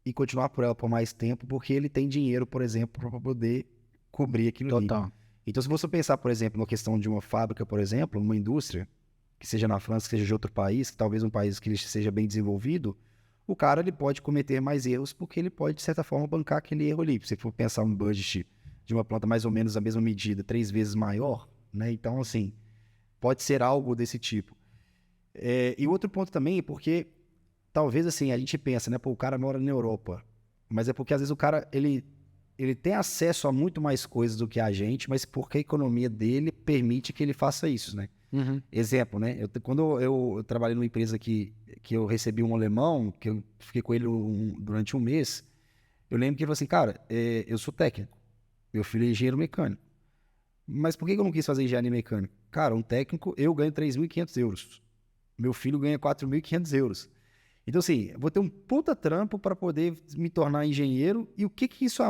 e continuar por ela por mais tempo, porque ele tem dinheiro, por exemplo, para poder cobrir aquilo ali. Total. Então, se você pensar, por exemplo, na questão de uma fábrica, por exemplo, uma indústria, que seja na França, que seja de outro país, que talvez um país que ele seja bem desenvolvido, o cara ele pode cometer mais erros porque ele pode, de certa forma, bancar aquele erro ali. Se você for pensar um budget de uma planta mais ou menos a mesma medida, 3 vezes maior, né? Então, assim, pode ser algo desse tipo. E outro ponto também é porque, talvez, assim, a gente pensa, né? Pô, o cara mora na Europa, mas é porque, às vezes, o cara, ele tem acesso a muito mais coisas do que a gente, mas porque a economia dele permite que ele faça isso, né? Uhum. Exemplo, né? Quando eu trabalhei numa empresa que eu recebi um alemão, que eu fiquei com ele durante um mês, eu lembro que ele falou assim, cara, eu sou técnico, meu filho é engenheiro mecânico, mas por que eu não quis fazer engenharia mecânica? Cara, um técnico, eu ganho 3.500 euros, meu filho ganha 4.500 euros. Então, assim, eu vou ter um puta trampo para poder me tornar engenheiro e o que isso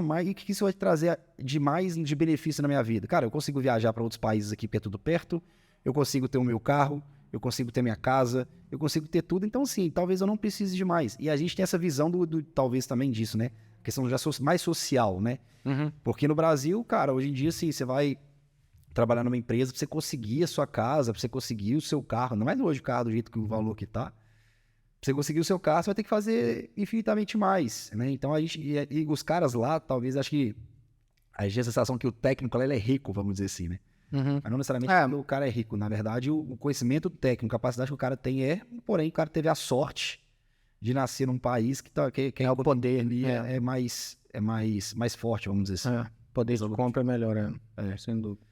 vai trazer de mais de benefício na minha vida? Cara, eu consigo viajar para outros países aqui perto do perto, eu consigo ter o meu carro, eu consigo ter minha casa, eu consigo ter tudo. Então, sim, talvez eu não precise de mais. E a gente tem essa visão talvez também disso, né? A questão já mais social, né? Uhum. Porque no Brasil, cara, hoje em dia, sim, você vai trabalhar numa empresa pra você conseguir a sua casa, pra você conseguir o seu carro. Não é hoje o carro do jeito que o valor que tá. Pra você conseguir o seu carro, você vai ter que fazer infinitamente mais, né? Então, e os caras lá, talvez, acho que a gente tem a sensação que o técnico lá, ele é rico, vamos dizer assim, né? Uhum. Mas não necessariamente porque o cara é rico. Na verdade, o conhecimento técnico, a capacidade que o cara tem porém, o cara teve a sorte de nascer num país que é o poder ali é mais forte, vamos dizer assim. Poder de compra é melhor, sem dúvida.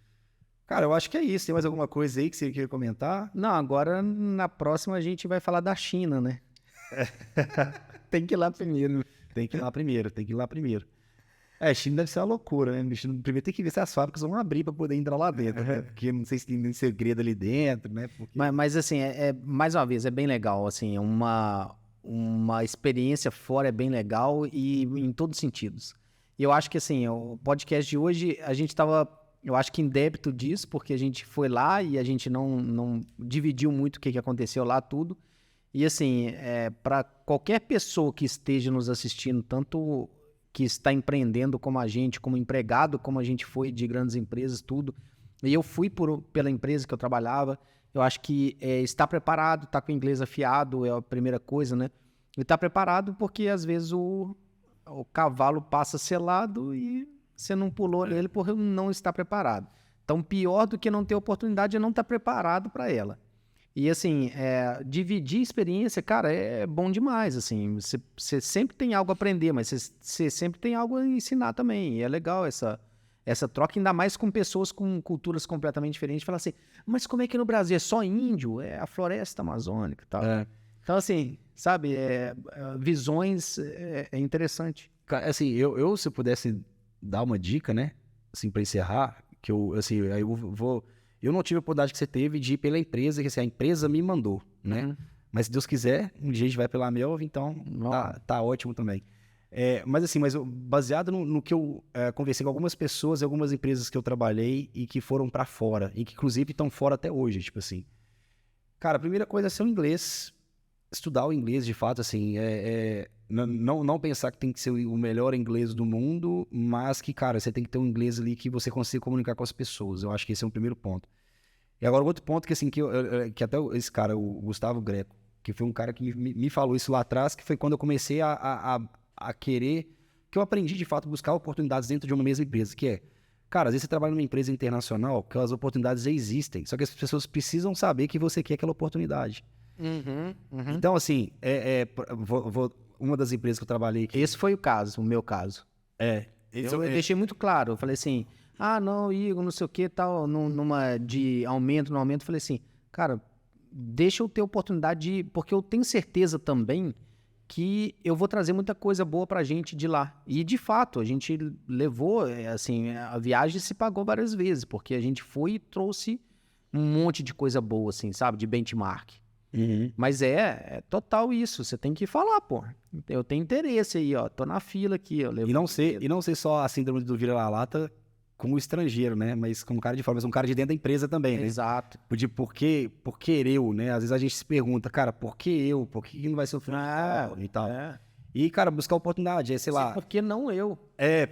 Cara, eu acho que é isso. Tem mais alguma coisa aí que você queria comentar? Não, agora na próxima a gente vai falar da China, né? Tem que ir lá primeiro. Tem que ir lá primeiro. China deve ser uma loucura, né? Primeiro tem que ver se as fábricas vão abrir para poder entrar lá dentro, né? Porque não sei se tem nenhum segredo ali dentro, né? Porque... Mas assim, mais uma vez, é bem legal, assim, uma experiência fora é bem legal e em todos os sentidos. E eu acho que, assim, o podcast de hoje, a gente estava, eu acho que em débito disso, porque a gente foi lá e a gente não dividiu muito o que aconteceu lá, tudo. E, assim, para qualquer pessoa que esteja nos assistindo, tanto que está empreendendo como a gente, como empregado, como a gente foi de grandes empresas, tudo. E eu fui pela empresa que eu trabalhava. Eu acho que estar preparado, estar com o inglês afiado é a primeira coisa, né? E estar preparado porque, às vezes, o cavalo passa selado e você não pulou nele por não estar preparado. Então, pior do que não ter oportunidade é não estar preparado para ela. E, assim, dividir experiência, cara, é bom demais, assim. Você sempre tem algo a aprender, mas você sempre tem algo a ensinar também. E é legal essa troca, ainda mais com pessoas com culturas completamente diferentes. Falar assim, mas como é que no Brasil é só índio? É a floresta amazônica e tal. Então, assim, sabe, visões é interessante. Assim, eu se eu pudesse dar uma dica, né? Assim, para encerrar, que aí eu vou... Eu não tive a oportunidade que você teve de ir pela empresa, que assim, a empresa me mandou, né? Uhum. Mas se Deus quiser, um dia a gente vai pela Melv, então tá ótimo também. Mas assim, baseado no que eu conversei com algumas pessoas e algumas empresas que eu trabalhei e que foram pra fora, e que inclusive estão fora até hoje, tipo assim. Cara, a primeira coisa é ser o inglês. estudar o inglês, de fato, assim, não pensar que tem que ser o melhor inglês do mundo, mas que, cara, você tem que ter um inglês ali que você consiga comunicar com as pessoas. Eu acho que esse é um primeiro ponto. E agora, outro ponto que, assim, que até esse cara, o Gustavo Greco, que foi um cara que me falou isso lá atrás, que foi quando eu comecei a querer, que eu aprendi, de fato, buscar oportunidades dentro de uma mesma empresa, que é, cara, às vezes você trabalha numa empresa internacional, que as oportunidades já existem, só que as pessoas precisam saber que você quer aquela oportunidade. Então, assim, uma das empresas que eu trabalhei aqui... Esse foi o caso, o meu caso. Eu deixei muito claro, eu falei assim, não, Igor, não sei o que, tal, numa de aumento, no aumento, eu falei assim, cara, deixa eu ter oportunidade porque eu tenho certeza também que eu vou trazer muita coisa boa pra gente de lá. E, de fato, a gente levou, assim, a viagem se pagou várias vezes, porque a gente foi e trouxe um monte de coisa boa, assim, sabe, de benchmark. Mas é total isso, você tem que falar, pô, eu tenho interesse aí, ó, tô na fila aqui, ó. E não ser só a síndrome do vira-lata como estrangeiro, né? Mas como cara de fora, mas um cara de dentro da empresa também, né? Exato. De por que eu, né? Às vezes a gente se pergunta, cara, por que eu? Por que não vai ser o fulano e tal? E, cara, buscar oportunidade, sei lá. Por que não eu?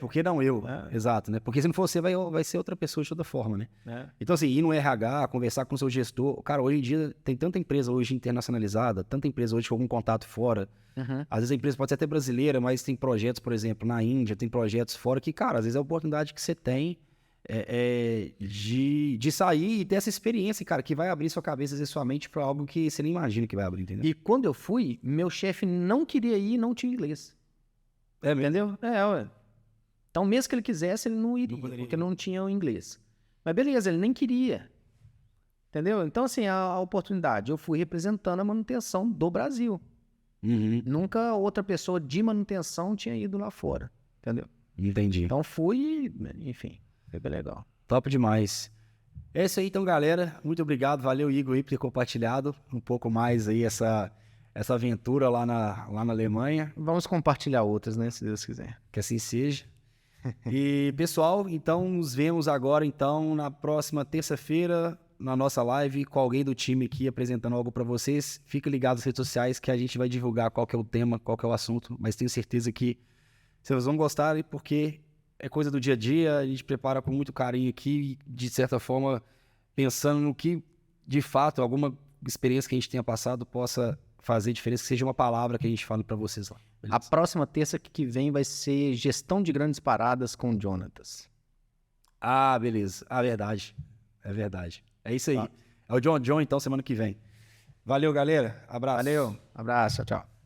Por que não eu? Exato, né? Porque se não for você, vai ser outra pessoa de toda forma, né? Então, assim, ir no RH, conversar com o seu gestor. Cara, hoje em dia tem tanta empresa hoje internacionalizada, tanta empresa hoje com algum contato fora. Às vezes a empresa pode ser até brasileira, mas tem projetos, por exemplo, na Índia, tem projetos fora que, cara, às vezes é a oportunidade que você tem de sair e ter essa experiência, cara, que vai abrir sua cabeça, às vezes sua mente para algo que você nem imagina que vai abrir, entendeu? E quando eu fui, meu chefe não queria ir e não tinha inglês. Entendeu? Ué. Então, mesmo que ele quisesse, ele não iria, porque não tinha o inglês. Mas beleza, ele nem queria. Entendeu? Então, assim, a oportunidade. Eu fui representando a manutenção do Brasil. Nunca outra pessoa de manutenção tinha ido lá fora. Entendeu? Entendi. Então, fui, enfim, foi bem legal. Top demais. É isso aí, então, galera. Muito obrigado. Valeu, Igor, aí, por ter compartilhado um pouco mais aí essa aventura lá na Alemanha. Vamos compartilhar outras, né? Se Deus quiser. Que assim seja. E, pessoal, então, nos vemos agora, então, na próxima terça-feira, na nossa live, com alguém do time aqui apresentando algo para vocês. Fique ligado nas redes sociais que a gente vai divulgar qual que é o tema, qual que é o assunto, mas tenho certeza que vocês vão gostar, porque é coisa do dia a dia, a gente prepara com muito carinho aqui, de certa forma, pensando no que, de fato, alguma experiência que a gente tenha passado possa fazer diferença, que seja uma palavra que a gente fale para vocês lá. Beleza? A próxima terça que vem vai ser gestão de grandes paradas com o Jonatas. Beleza. Verdade. É verdade. É isso aí. É o John, então, semana que vem. Valeu, galera. Abraço. Valeu. Abraço. Tchau, tchau.